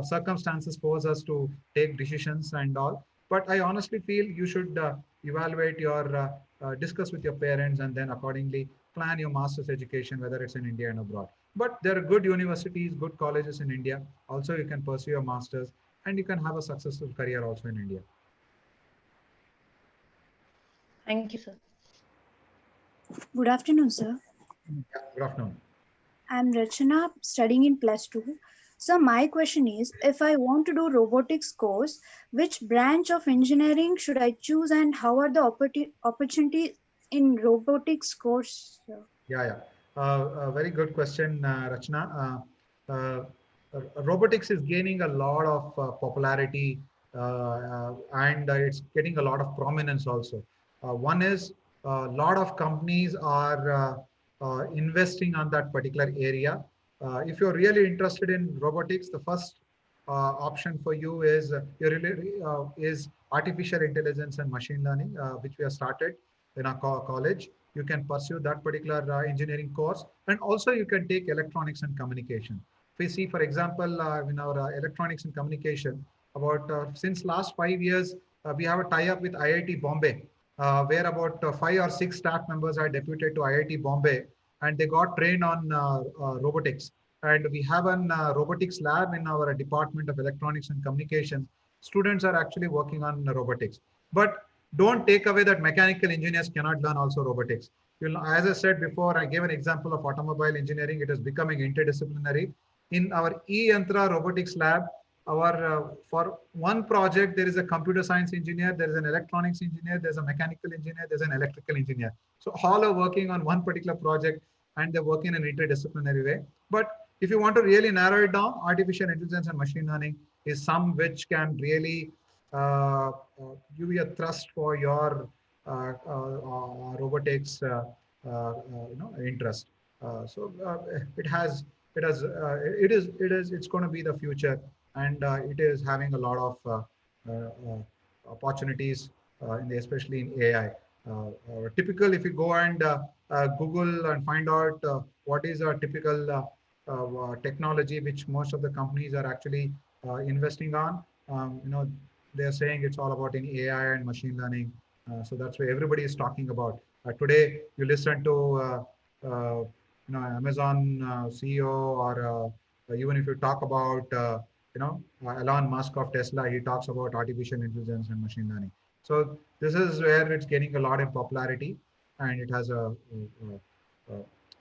D: circumstances force us to take decisions and all, but I honestly feel you should evaluate your discuss with your parents, and then accordingly plan your master's education, whether it's in India and abroad. But there are good universities, good colleges in India. Also, you can pursue your master's, and you can have a successful career also in India.
G: Thank you, sir.
H: Good afternoon, sir.
D: Yeah, good afternoon.
H: I'm Rachana, studying in +2. So my question is, if I want to do robotics course, which branch of engineering should I choose, and how are the opportunities in robotics course, sir?
D: Yeah. A very good question, Rachna. Robotics is gaining a lot of popularity, and it's getting a lot of prominence also. One is a lot of companies are investing on that particular area. If you're really interested in robotics, the first option for you is is artificial intelligence and machine learning, which we have started in our college. You can pursue that particular engineering course, and also you can take electronics and communication. If we see, for example, in our electronics and communication, about since last 5 years, we have a tie-up with IIT Bombay, where about 5 or 6 staff members are deputed to IIT Bombay, and they got trained on robotics. And we have an robotics lab in our Department of Electronics and Communications. Students are actually working on robotics. But don't take away that mechanical engineers cannot learn also robotics. As I said before, I gave an example of automobile engineering. It is becoming interdisciplinary. In our e-yantra robotics lab, for one project, there is a computer science engineer, there is an electronics engineer, there's a mechanical engineer, there's an electrical engineer. So all are working on one particular project, and they're working in an interdisciplinary way. But if you want to really narrow it down, artificial intelligence and machine learning is some which can really give you a thrust for your robotics interest. So it's going to be the future, and it is having a lot of opportunities, especially in AI. Typical, if you go and Google and find out what is a typical technology which most of the companies are actually investing on, they're saying it's all about in AI and machine learning. So that's why everybody is talking about. Today, you listen to Amazon CEO, or even if you talk about Elon Musk of Tesla, he talks about artificial intelligence and machine learning. So this is where it's getting a lot of popularity, and it has a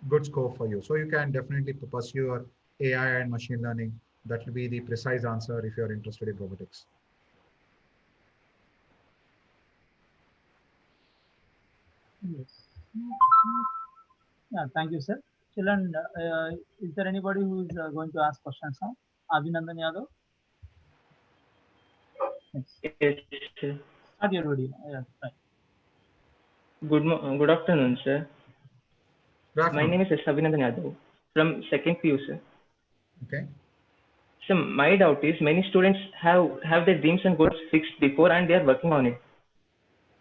D: good scope for you. So you can definitely pursue your AI and machine learning. That will be the precise answer if you're interested in robotics.
A: Yes. Yeah, thank you, sir. Children, is there anybody who is going to ask questions now? Abhinandan Yadav? Yes.
I: Yes, sir.
A: Start your video. Yeah, right.
I: Good afternoon, sir.
D: Good
I: My
D: afternoon.
I: name is Abhinandan Yadav from second PU, sir.
D: Okay.
I: So my doubt is many students have their dreams and goals fixed before and they are working on it.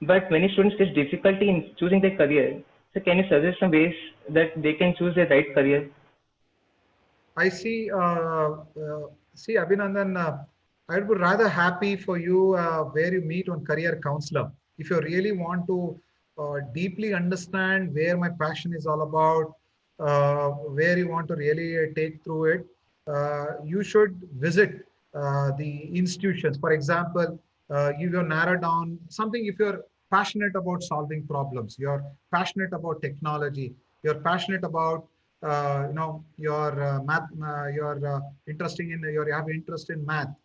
I: But many students face difficulty in choosing their career. So can you suggest some ways that they can choose their right career?
D: I see. See, Abhinandan, I would rather happy for you where you meet on career counselor. If you really want to deeply understand where my passion is all about, where you want to really take through it, you should visit the institutions. For example, you will narrow down something. If you're passionate about solving problems, you're passionate about technology, you're passionate about your math, you're interesting in you have interest in math,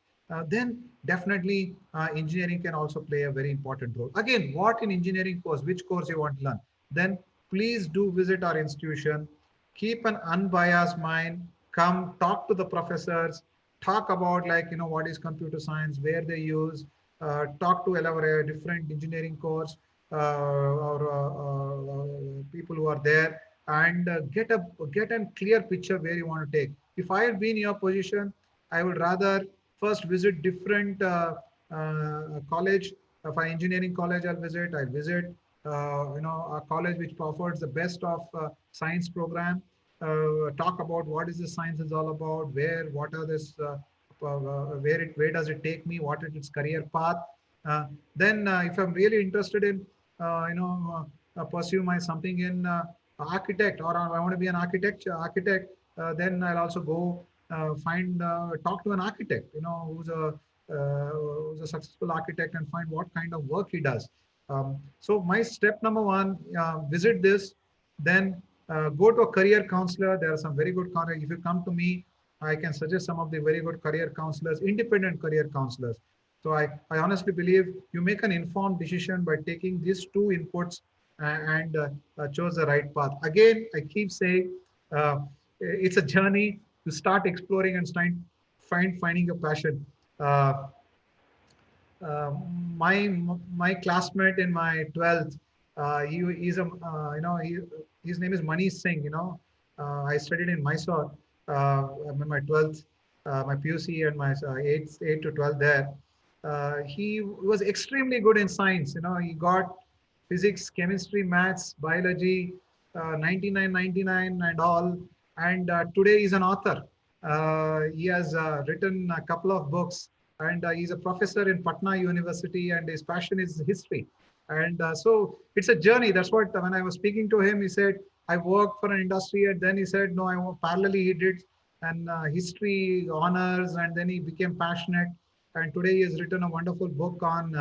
D: then definitely engineering can also play a very important role. Again, what in engineering course, which course you want to learn, then please do visit our institution. Keep an unbiased mind. Come talk to the professors. Talk about what is computer science, where they use. Talk to a different engineering course or people who are there, and get a clear picture where you want to take. If I had been in your position, I would rather first visit different college. If I engineering college, I'll visit a college which offers the best of science program. Talk about what is the science is all about, what are this, where does it take me, what is its career path. Then if I'm really interested in, pursue my something in architect, or I want to be an architect, then I'll also go talk to an architect, who's a successful architect, and find what kind of work he does. So my step number one, visit this, then go to a career counselor. There are some very good if you come to me, I can suggest some of the very good career counselors, independent career counselors. So I honestly believe you make an informed decision by taking these two inputs and chose the right path. Again, I keep saying it's a journey to start exploring and finding your passion. Uh, uh, my classmate in my 12th, he's a his name is Manish Singh. I studied in Mysore. In my 12th, my PUC and my 8 to 12 there. He was extremely good in science. He got physics, chemistry, maths, biology, 99, 99 and all. And today he's an author. He has written a couple of books, and he's a professor in Patna University, and his passion is history. And so it's a journey. That's what, when I was speaking to him, he said, I worked for an industry, and then he said, no, parallelly he did and history honors, and then he became passionate. And today he has written a wonderful book on,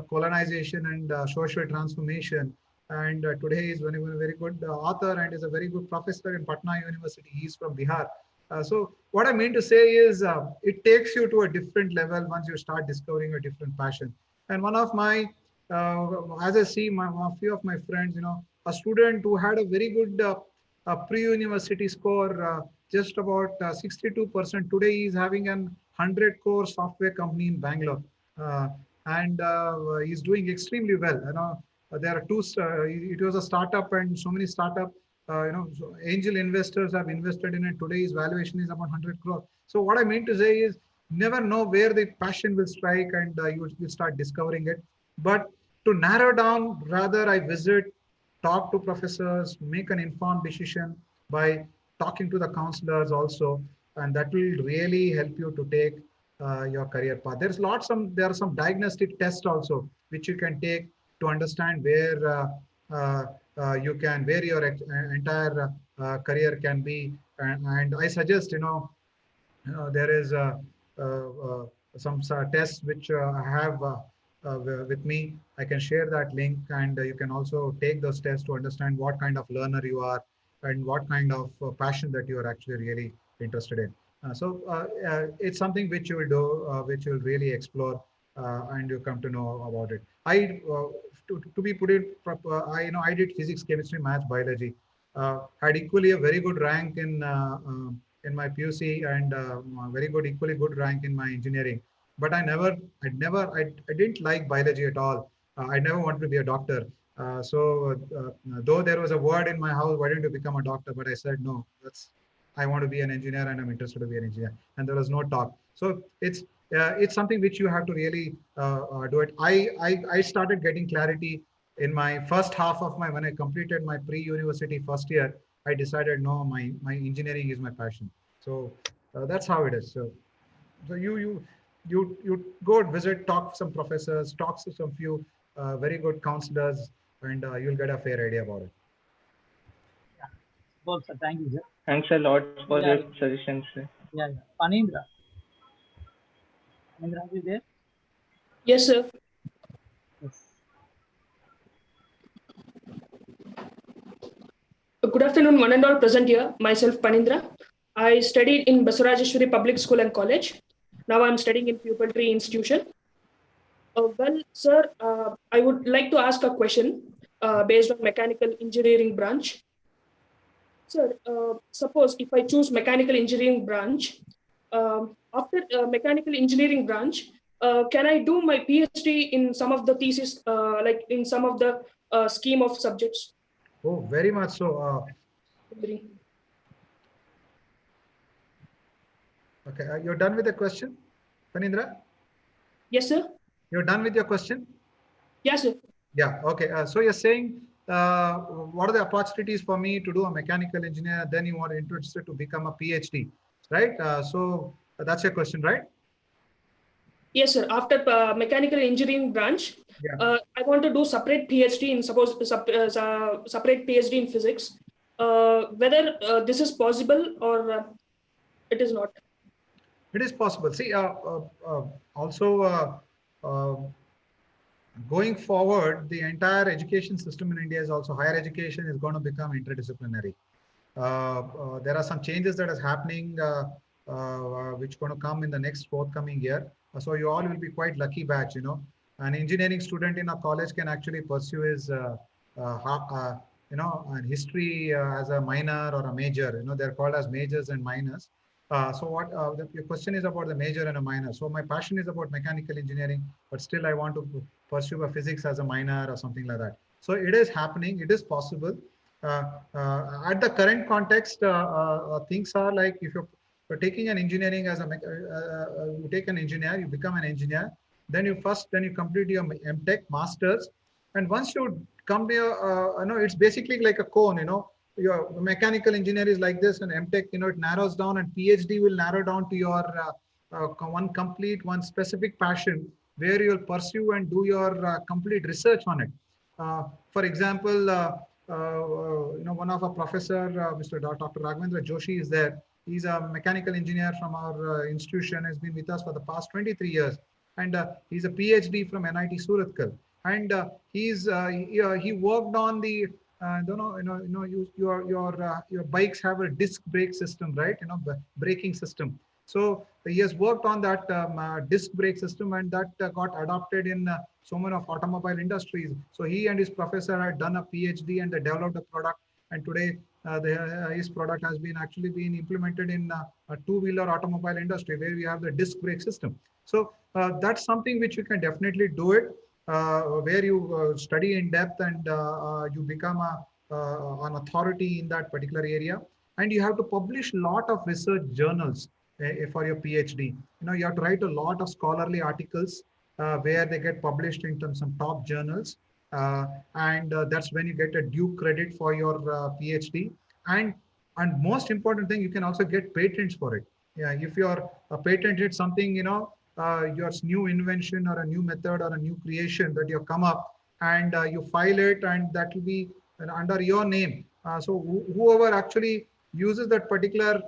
D: colonization and social transformation. And today he's a very good author and is a very good professor in Patna University. He's from Bihar. So what I mean to say is it takes you to a different level once you start discovering a different passion. And one of my, as I see a few of my friends, a student who had a very good pre-university score, just about 62%. Today he is having an 100 crore software company in Bangalore. And he's doing extremely well. There are two, it was a startup, and so many startup, so angel investors have invested in it. Today's valuation is about 100 crore. So what I mean to say is, never know where the passion will strike, and you will start discovering it. But to narrow down, rather I visit, talk to professors, make an informed decision by talking to the counselors also, and that will really help you to take your career path. There are some diagnostic tests also which you can take to understand where your entire career can be. And I suggest, there is some tests which I have with me. I can share that link, and you can also take those tests to understand what kind of learner you are and what kind of passion that you are actually really interested in. It's something which you will do, which you will really explore, and you come to know about it. To be put it, I did physics, chemistry, maths, biology. Had equally a very good rank in my PUC, and very good, equally good rank in my engineering. But I didn't like biology at all. I never wanted to be a doctor. Though there was a word in my house, why don't you become a doctor? But I said, no, I want to be an engineer and I'm interested to be an engineer. And there was no talk. So it's something which you have to really do it. I started getting clarity in my first half of when I completed my pre-university first year. I decided, no, my engineering is my passion. So that's how it is. So you go and visit, talk to some professors, talk to some few very good counselors, and you'll get a fair idea about it.
A: Yeah. Well, sir, thank you, sir.
I: Thanks a lot for
A: Yeah,
I: your suggestions.
A: yeah. Panindra. Panindra, are you there?
J: Yes, sir.
A: Yes.
J: Good afternoon, one and all present here. Myself, Panindra. I studied in Basarajeshwari Public School and College. Now I'm studying in Pupiltree Institution. Well, sir, I would like to ask a question based on mechanical engineering branch. Sir, suppose if I choose mechanical engineering branch, after mechanical engineering branch, can I do my PhD in some of the thesis, like in some of the scheme of subjects?
D: Oh, very much so. Okay, you're done with the question, Panindra?
J: Yes, sir.
D: You're done with your question?
J: Yes, sir.
D: Yeah, okay. So you're saying, what are the opportunities for me to do a mechanical engineer? Then you are interested to become a PhD, right? So that's your question, right?
J: Yes, sir. After mechanical engineering branch,
D: yeah.
J: I want to do separate PhD in separate PhD in physics. Whether this is possible or it is not.
D: It is possible. See, also going forward, the entire education system in India is also higher education is going to become interdisciplinary. There are some changes that is happening, which going to come in the next forthcoming year. So you all will be quite lucky batch, you know. An engineering student in a college can actually pursue his, history as a minor or a major. You know, they're called as majors and minors. Your question is about the major and a minor. So my passion is about mechanical engineering, but still I want to pursue a physics as a minor or something like that. So it is happening. It is possible. At the current context, things are like if you're taking an engineering as you take an engineer, you become an engineer, then you complete your MTech masters, and once you come to your, it's basically like a cone, your mechanical engineer is like this, and MTech, it narrows down, and PhD will narrow down to your one specific passion where you'll pursue and do your complete research on it. For example, one of our professor, Mr. Dr. Raghavendra Joshi is there. He's a mechanical engineer from our institution, has been with us for the past 23 years. And he's a PhD from NIT Surathkal. And he worked on the, your bikes have a disc brake system, right? Braking system. So he has worked on that disc brake system, and that got adopted in so many of automobile industries. So he and his professor had done a PhD and they developed a product. And today his product has been actually been implemented in a two-wheeler automobile industry where we have the disc brake system. So that's something which you can definitely do it, where you study in depth and you become an authority in that particular area. And you have to publish a lot of research journals for your PhD. You have to write a lot of scholarly articles where they get published in some top journals. And that's when you get a due credit for your PhD. And most important thing, you can also get patents for it. Yeah, if you're patented something, your new invention or a new method or a new creation that you have come up, and you file it, and that will be under your name. So whoever actually uses that particular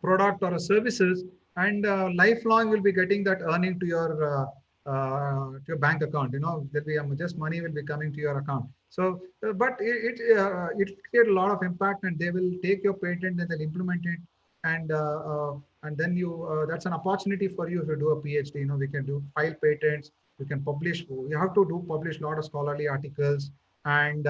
D: product or services, and lifelong you'll be getting that earning to your bank account. There'll be just money will be coming to your account. So but it create a lot of impact, and they will take your patent and they'll implement it, and then you that's an opportunity for you if you do a PhD. We can do file patents, you can publish, you have to publish a lot of scholarly articles. And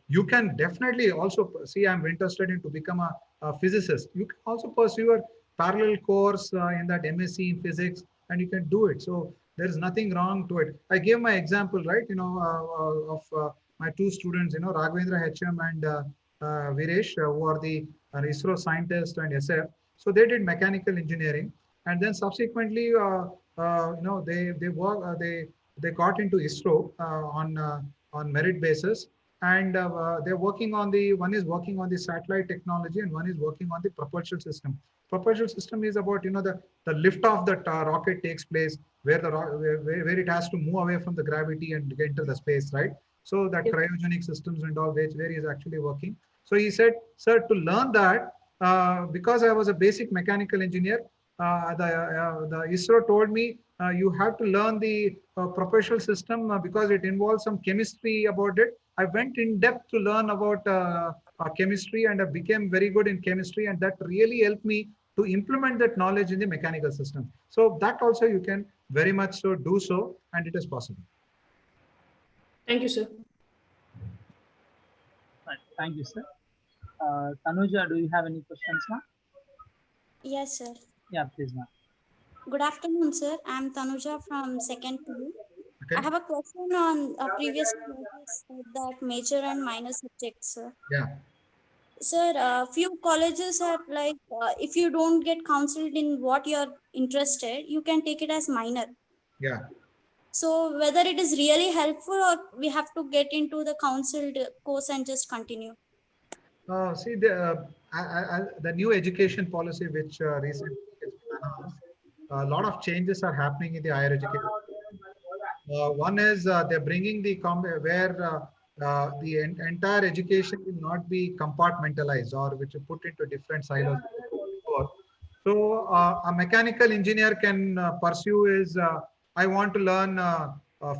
D: you can definitely also see, I'm interested in to become a physicist. You can also pursue a parallel course in that MSc in physics, and you can do it. So There is nothing wrong to it. I gave my example, right? Of my two students, Raghavendra HM and Viresh, who are the ISRO scientist and SF. So they did mechanical engineering, and then subsequently, they work they got into ISRO on merit basis, and they're working on the one is working on the satellite technology and one is working on the propulsion system. Propulsion system is about the lift off that rocket takes place where where it has to move away from the gravity and get into the space, right? So that cryogenic systems and all where he is actually working. So he said, sir, to learn that, because I was a basic mechanical engineer, the ISRO told me you have to learn the propulsion system because it involves some chemistry about it. I went in depth to learn about chemistry, and I became very good in chemistry, and that really helped me to implement that knowledge in the mechanical system. So that also you can very much so do so, and it is possible.
J: Thank you, sir.
A: Right. Thank you, sir. Tanuja, do you have any questions now?
K: Yes, sir.
A: Yeah, please, ma'am.
K: Good afternoon, sir. I'm Tanuja from second PU.
D: Okay.
K: I have a question on previous classes that major and minor subjects, sir.
D: Yeah.
K: Sir, few colleges are like, if you don't get counseled in what you're interested, you can take it as minor.
D: Yeah.
K: So whether it is really helpful or we have to get into the counseled course and just continue.
D: See, the new education policy which recently has been announced, a lot of changes are happening in the higher education. One is they're bringing where the entire education will not be compartmentalized or which is put into different silos before. So a mechanical engineer can pursue is I want to learn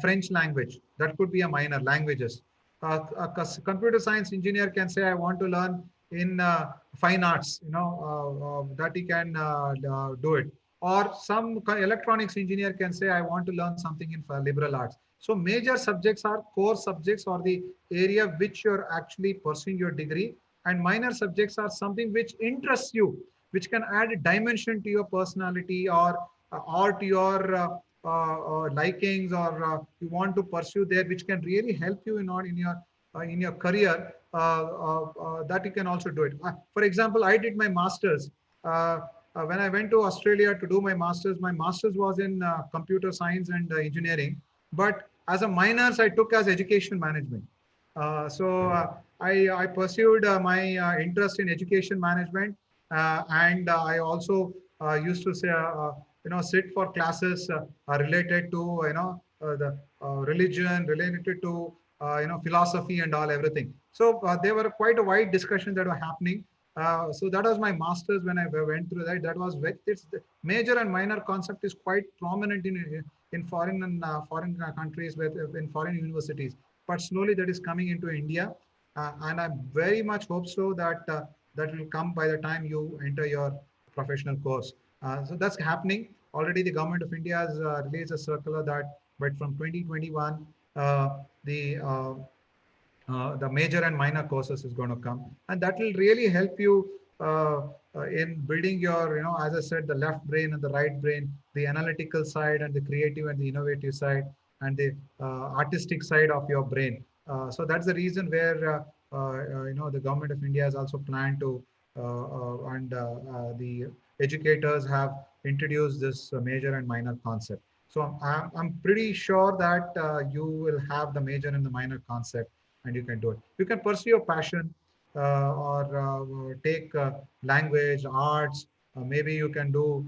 D: French language. That could be a minor languages. Computer science engineer can say I want to learn in fine arts. That he can do it. Or some electronics engineer can say I want to learn something in liberal arts. So major subjects are core subjects or the area which you're actually pursuing your degree, and minor subjects are something which interests you, which can add a dimension to your personality or to your likings, or you want to pursue there, which can really help you in your career. That you can also do it. For example, I did my masters. When I went to Australia to do my master's was in computer science and engineering. But as a minors, I took as education management. I pursued my interest in education management, and I also used to say, sit for classes related to the religion, related to philosophy and all everything. So there were quite a wide discussion that were happening. So that was my master's. When I went through that, that was it's the major and minor concept is quite prominent in foreign and foreign countries, in foreign universities. But slowly that is coming into India, and I very much hope so that that will come by the time you enter your professional course. So that's happening already. The government of India has released a circular that, but from 2021, the major and minor courses is going to come, and that will really help you in building your, as I said, the left brain and the right brain, the analytical side and the creative and the innovative side, and the artistic side of your brain. So that's the reason where the government of India has also planned to, and the educators have introduced this major and minor concept. So I'm pretty sure that you will have the major and the minor concept, and you can do it. You can pursue your passion, or take language, arts. Maybe you can do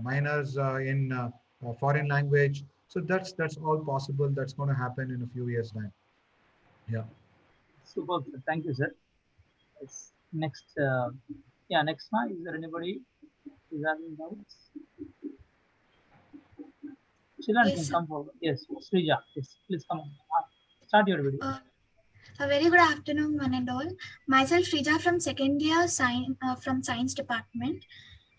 D: minors in foreign language. So that's all possible. That's going to happen in a few years' time. Yeah.
A: Super. Thank you, sir. Yes. Next, yeah, next one. Is there anybody who's having doubts? Shilan
L: Yes,
A: can
L: sir.
A: come forward. Yes, Srija, yes, please come on. Start your video.
L: A very good afternoon, one and all. Myself, Srija from second year from science department.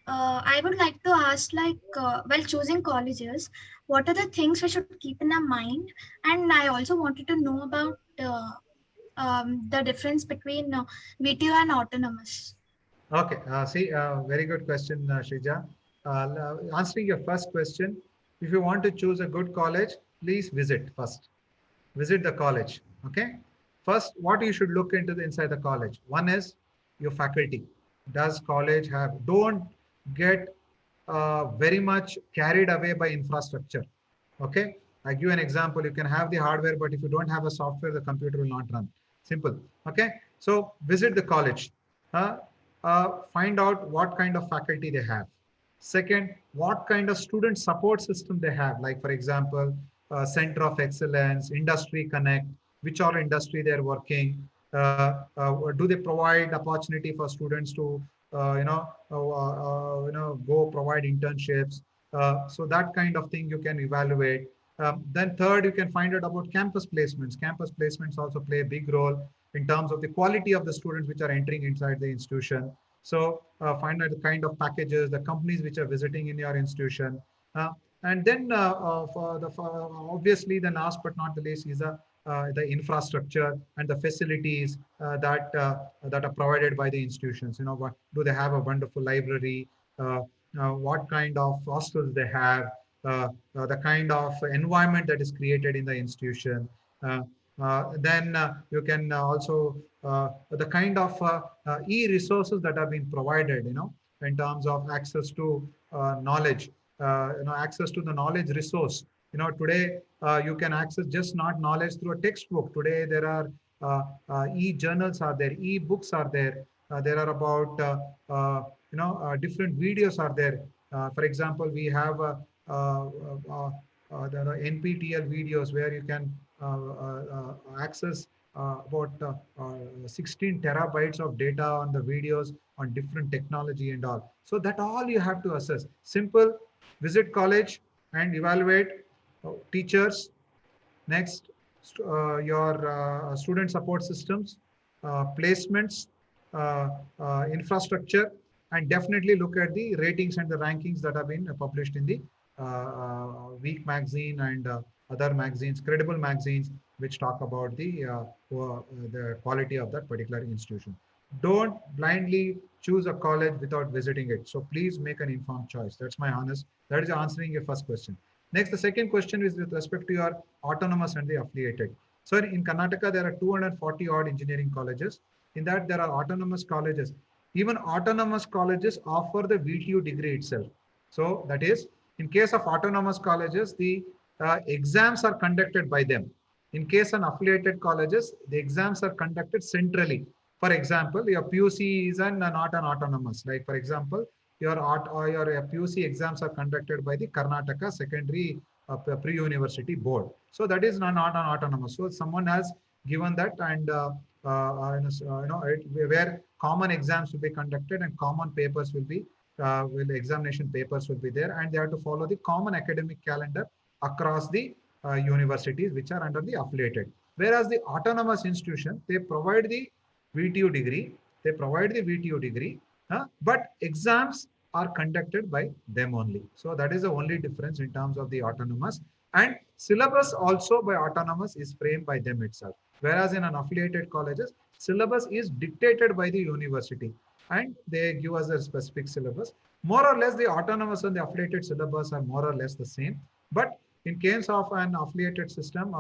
L: I would like to ask, while choosing colleges, what are the things we should keep in our mind? And I also wanted to know about the difference between BTO and autonomous.
D: Okay. See, very good question, Shrija. Answering your first question, if you want to choose a good college, please visit first. Visit the college. Okay. First, what you should look into the inside the college. One is your faculty. Does college have? Don't get very much carried away by infrastructure. Okay. I give you an example. You can have the hardware, but if you don't have a software, the computer will not run. Simple. Okay. So visit the college. Find out what kind of faculty they have. Second, what kind of student support system they have. Like, for example, Center of Excellence, Industry Connect, which all industry they're working. Do they provide opportunity for students to, go provide internships? So that kind of thing you can evaluate. Then third, you can find out about campus placements. Campus placements also play a big role in terms of the quality of the students which are entering inside the institution. So find out the kind of packages, the companies which are visiting in your institution. And then obviously the last but not the least is the infrastructure and the facilities that are provided by the institutions. You know, what do they have? A wonderful library? What kind of hostels they have? The kind of environment that is created in the institution. Then you can also the kind of e-resources that have been provided, in terms of access to knowledge, access to the knowledge resource. Today you can access just not knowledge through a textbook. Today there are e-journals are there, e-books are there. There are about different videos are there. For example, we have the NPTEL videos where you can access about 16 terabytes of data on the videos on different technology and all. So that all you have to assess. Simple, visit college and evaluate teachers. Next, your student support systems, placements, infrastructure, and definitely look at the ratings and the rankings that have been published in the Week magazine and other magazines, credible magazines, which talk about the quality of that particular institution. Don't blindly choose a college without visiting it. So please make an informed choice. That's my honest. That is answering your first question. Next, the second question is with respect to your autonomous and the affiliated. So in Karnataka, there are 240 odd engineering colleges. In that, there are autonomous colleges. Even autonomous colleges offer the VTU degree itself. So that is, in case of autonomous colleges, the exams are conducted by them. In case of affiliated colleges, the exams are conducted centrally. For example, your PUC is not an autonomous. Like, for example, your PUC exams are conducted by the Karnataka Secondary Pre-University Board. So that is not an autonomous. So someone has given that, and where common exams will be conducted and common papers will be, examination papers will be there, and they have to follow the common academic calendar across the universities which are under the affiliated. Whereas the autonomous institution, they provide the VTU degree, but exams are conducted by them only. So that is the only difference in terms of the autonomous, and syllabus also by autonomous is framed by them itself. Whereas in an affiliated colleges, syllabus is dictated by the university and they give us a specific syllabus. More or less the autonomous and the affiliated syllabus are more or less the same. But in case of an affiliated system,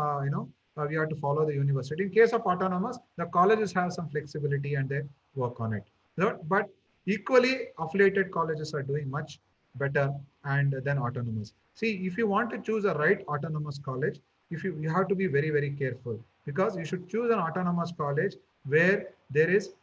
D: we have to follow the university. In case of autonomous, the colleges have some flexibility and they work on it. But equally, affiliated colleges are doing much better and than autonomous. See, if you want to choose a right autonomous college, you have to be very, very careful, because you should choose an autonomous college where there is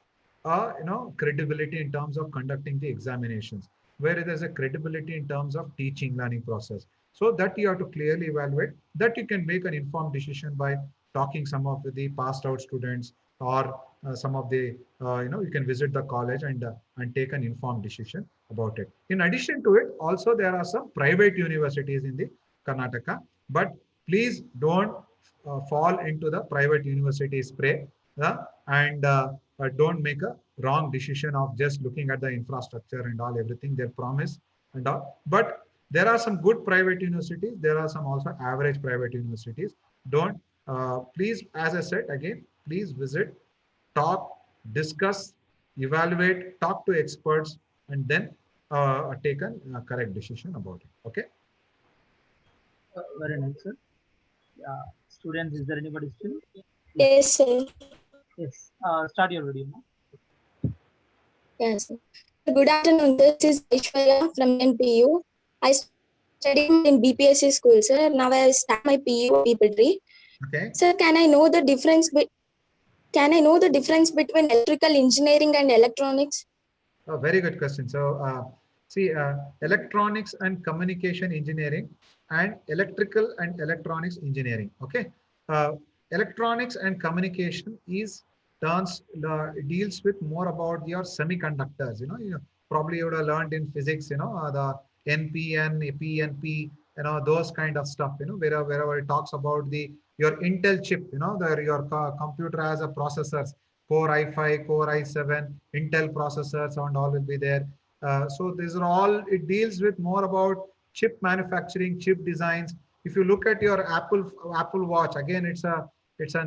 D: credibility in terms of conducting the examinations, where there is a credibility in terms of teaching learning process. So that you have to clearly evaluate, that you can make an informed decision by talking some of the passed out students, or some of the, you can visit the college and take an informed decision about it. In addition to it, also there are some private universities in the Karnataka, but please don't fall into the private university spray, and don't make a wrong decision of just looking at the infrastructure and all, everything they promise and all. But there are some good private universities. There are some also average private universities. Don't, please, as I said again, please visit, talk, discuss, evaluate, talk to experts, and then take a correct decision about it. Okay.
A: Very nice, sir. Students, is there anybody still?
M: Yes, sir.
A: Yes. Start your video now.
M: Yes, sir. Good afternoon. This is Aishwarya from NPU. I studied in BPSC school, sir. Now I start my PU people tree.
D: Okay.
M: Sir, can I know the difference between electrical engineering and electronics?
D: Oh, very good question. So, see, electronics and communication engineering and electrical and electronics engineering. Okay. Uh, Electronics and communication is deals with more about your semiconductors. Probably you would have learned in physics, the NPN, PNP, those kind of stuff, wherever it talks about your Intel chip, your computer has a processors, Core i5, Core i7, Intel processors and all will be there. So these are all, it deals with more about chip manufacturing, chip designs. If you look at your Apple Watch, again, it's a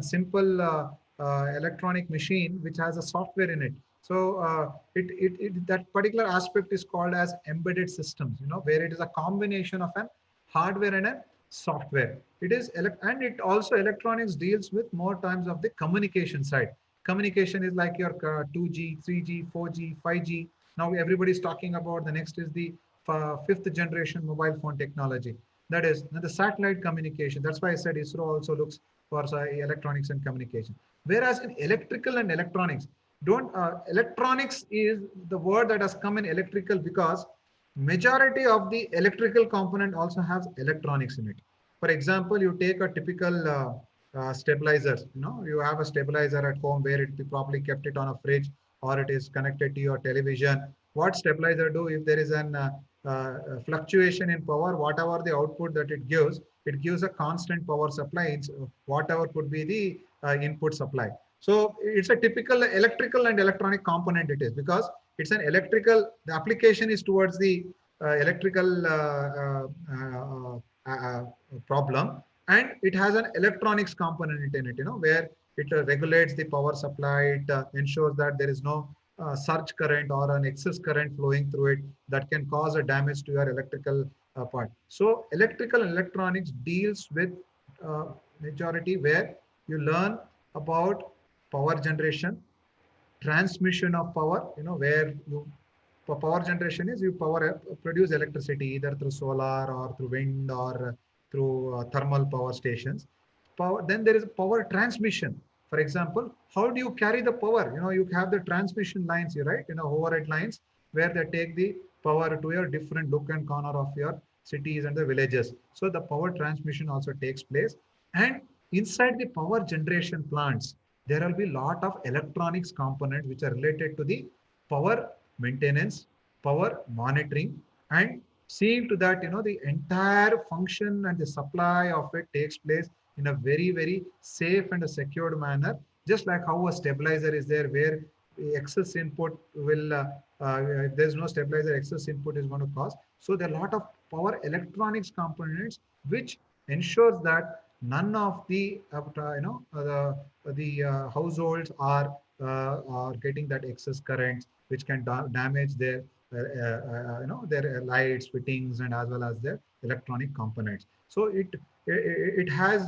D: simple electronic machine which has a software in it. So that particular aspect is called as embedded systems, where it is a combination of an hardware and a software. It is, and it also electronics deals with more times of the communication side. Communication is like your 2G, 3G, 4G, 5G. Now everybody is talking about the next is the fifth generation mobile phone technology. That is the satellite communication. That's why I said ISRO also looks for electronics and communication. Whereas in electrical and electronics, electronics is the word that has come in electrical because majority of the electrical component also has electronics in it. For example, you take a typical stabilizers. You have a stabilizer at home where it probably kept it on a fridge or it is connected to your television. What stabilizer do if there is an fluctuation in power, whatever the output that it gives a constant power supply, whatever could be the input supply. So it's a typical electrical and electronic component it is because it's an electrical, the application is towards the electrical problem, and it has an electronics component in it, where it regulates the power supply, it ensures that there is no surge current or an excess current flowing through it that can cause a damage to your electrical part. So electrical and electronics deals with majority where you learn about power generation, transmission of power, where you, for power generation is you produce electricity either through solar or through wind or through thermal power stations. Then there is power transmission. For example, how do you carry the power? You have the transmission lines, right? Overhead lines where they take the power to your different nook and corner of your cities and the villages. So the power transmission also takes place. And inside the power generation plants, there will be a lot of electronics components which are related to the power maintenance, power monitoring, and seeing to that the entire function and the supply of it takes place in a very, very safe and a secured manner. Just like how a stabilizer is there, where the excess input will, if there's no stabilizer, excess input is going to cause. So there are a lot of power electronics components which ensures that none of the households are getting that excess currents which can damage their their lights, fittings, and as well as their electronic components. So it has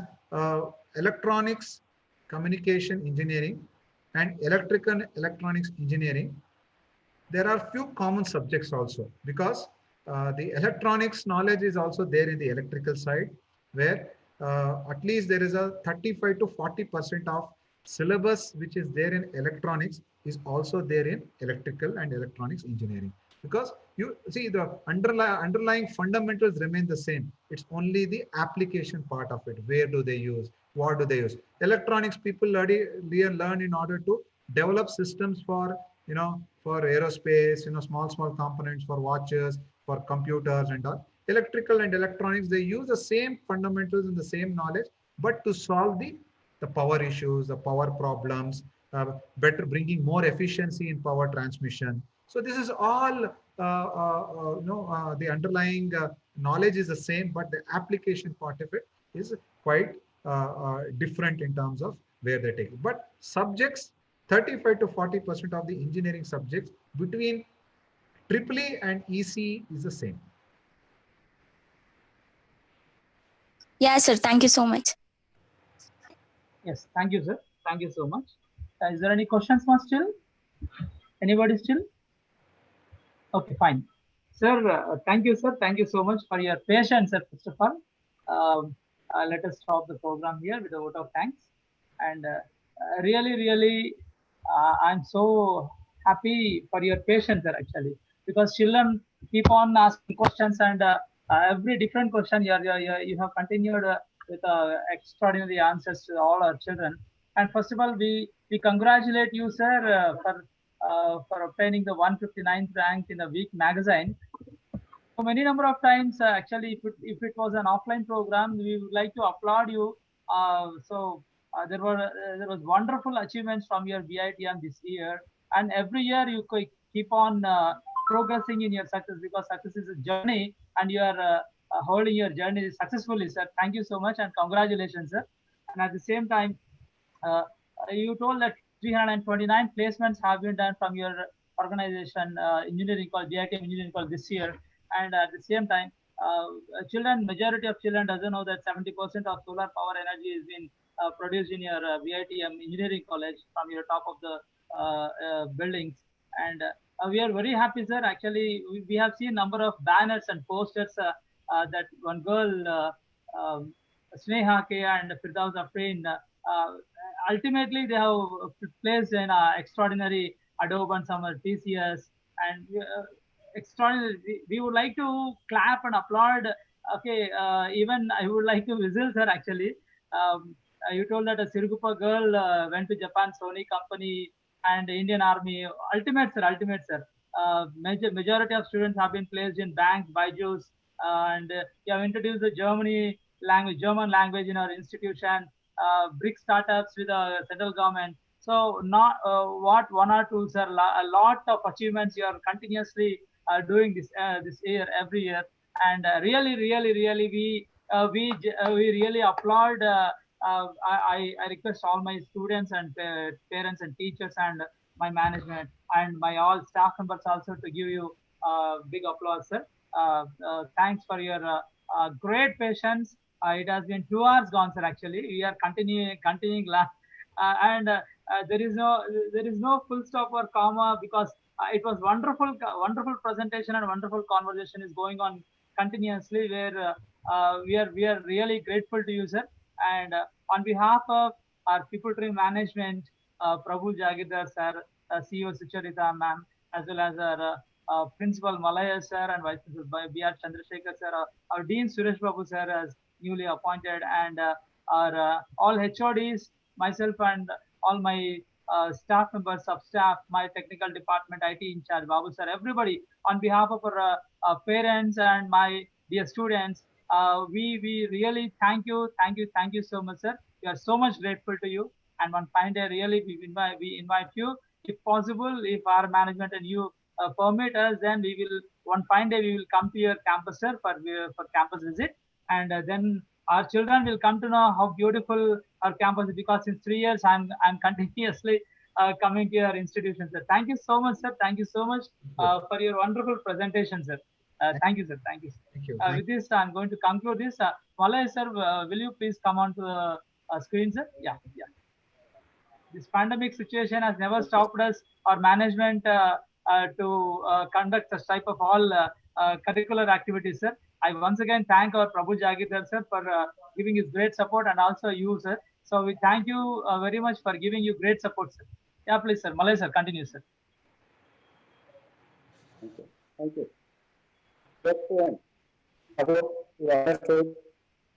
D: electronics, communication engineering, and electrical electronics engineering. There are few common subjects also because the electronics knowledge is also there in the electrical side, where at least there is a 35 to 40% of syllabus which is there in electronics is also there in electrical and electronics engineering. Because you see the underlying fundamentals remain the same. It's only the application part of it. Where do they use? What do they use? Electronics people learn in order to develop systems for for aerospace, small components for watches, for computers and all. Electrical and electronics, they use the same fundamentals and the same knowledge, but to solve the power issues, the power problems, better bringing more efficiency in power transmission. So this is all, the underlying knowledge is the same, but the application part of it is quite different in terms of where they take it. But subjects, 35 to 40% of the engineering subjects between EEE and EC is the same.
M: Yes, sir. Thank you so much.
A: Yes, thank you, sir. Thank you so much. Is there any questions more still? Anybody still? Okay, fine. Sir, thank you, sir. Thank you so much for your patience, sir, first of all. Let us stop the program here with a vote of thanks. And really, I'm so happy for your patience, sir, actually, because children keep on asking questions, and every different question you have continued with extraordinary answers to all our children. And first of all, we congratulate you, sir, for obtaining the 159th rank in the Week magazine. So many number of times, actually, if it was an offline program, we would like to applaud you. There was wonderful achievements from your BITM this year, and every year you keep on progressing in your success, because success is a journey, and you are holding your journey successfully, sir. Thank you so much, and congratulations, sir. And at the same time, uh, you told that 329 placements have been done from your organization, engineering college, BITM engineering college this year. And at the same time, majority of children doesn't know that 70% of solar power energy is being produced in your BITM engineering college from your top of the buildings. And we are very happy, sir. Actually, we have seen number of banners and posters that one girl, Sneha K and Firdaus Afreen, ultimately they have placed in extraordinary Adobe and Summer TCS, and extraordinary. We would like to clap and applaud. Okay, even I would like to whistle, sir. Actually, you told that a Sirgupa girl went to Japan, Sony company, and Indian Army. Ultimate, sir. Ultimate, sir. Majority of students have been placed in banks, Byju's, and you have introduced the German language in our institution. Brick startups with the central government. So not what one or two, sir. A lot of achievements you are continuously doing this year, every year, and really we really applaud. I request all my students and parents and teachers and my management and my all staff members also to give you big applause, sir. Thanks for your great patience. It has been 2 hours gone, sir. Actually, we are continuing and there is no full stop or comma, because it was wonderful presentation and wonderful conversation is going on continuously, where we are really grateful to you, sir. And on behalf of our people tree management, Prabhu Jagirdar sir, CEO Sucharita ma'am, as well as our Principal Malaya sir and Vice Principal B.R. Chandrasekhar sir, our Dean Suresh Babu sir as newly appointed, and our all HODs, myself and all my staff members of staff, my technical department, IT in charge, Babu sir, everybody, on behalf of our parents and my dear students, we really thank you so much, sir. We are so much grateful to you. And one fine day, really, we invite you, if possible, if our management and you permit us, then we will, one fine day, we will come to your campus, sir, for campus visit. And then our children will come to know how beautiful our campus is, because in 3 years I'm continuously coming to your institution, sir. Thank you so much, sir. Thank you so much for your wonderful presentation, sir. Thank you, sir. Thank you, sir.
D: Thank you.
A: With this, I'm going to conclude this. Malay, sir, will you please come on to the screen, sir? Yeah. This pandemic situation has never stopped us or management to conduct such type of all curricular activities, sir. I once again thank our Prabhu Jagirdar, sir, for giving his great support, and also you, sir. So we thank you very much for giving you great support, sir. Yeah, please, sir. Malay, sir, continue, sir.
B: Thank you. Just about you understood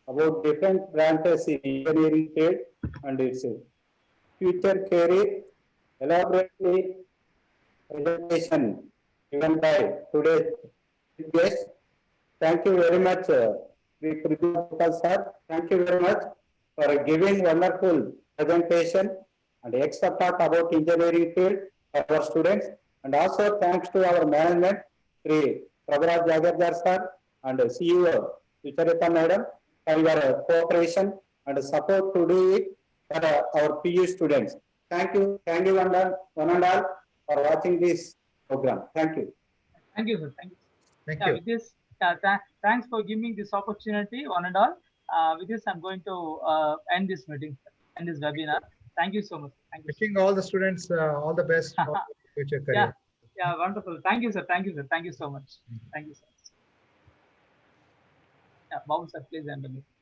B: about different branches in engineering field and its future career. Elaborately presentation given by today's guest. Thank you very much, Prithviraj sir. Thank you very much for giving wonderful presentation and extra part about engineering field for our students. And also thanks to our management, Sri Prithviraj Jagirdar sir and CEO Sucharita madam for your cooperation and support to do it for our PU students. Thank you one and all for watching this program. Thank you.
A: Thank you, sir.
D: Thank
A: yeah,
D: you.
A: With this, thanks for giving this opportunity, one and all. With this, I'm going to end this meeting, end this webinar. Thank you so much. Thank you.
D: Wishing all the students all the best for future
A: Yeah,
D: career.
A: yeah, wonderful. Thank you, sir. Thank you, sir. Thank you so much. Thank you, sir. Yeah, Babu sir, please end the meeting.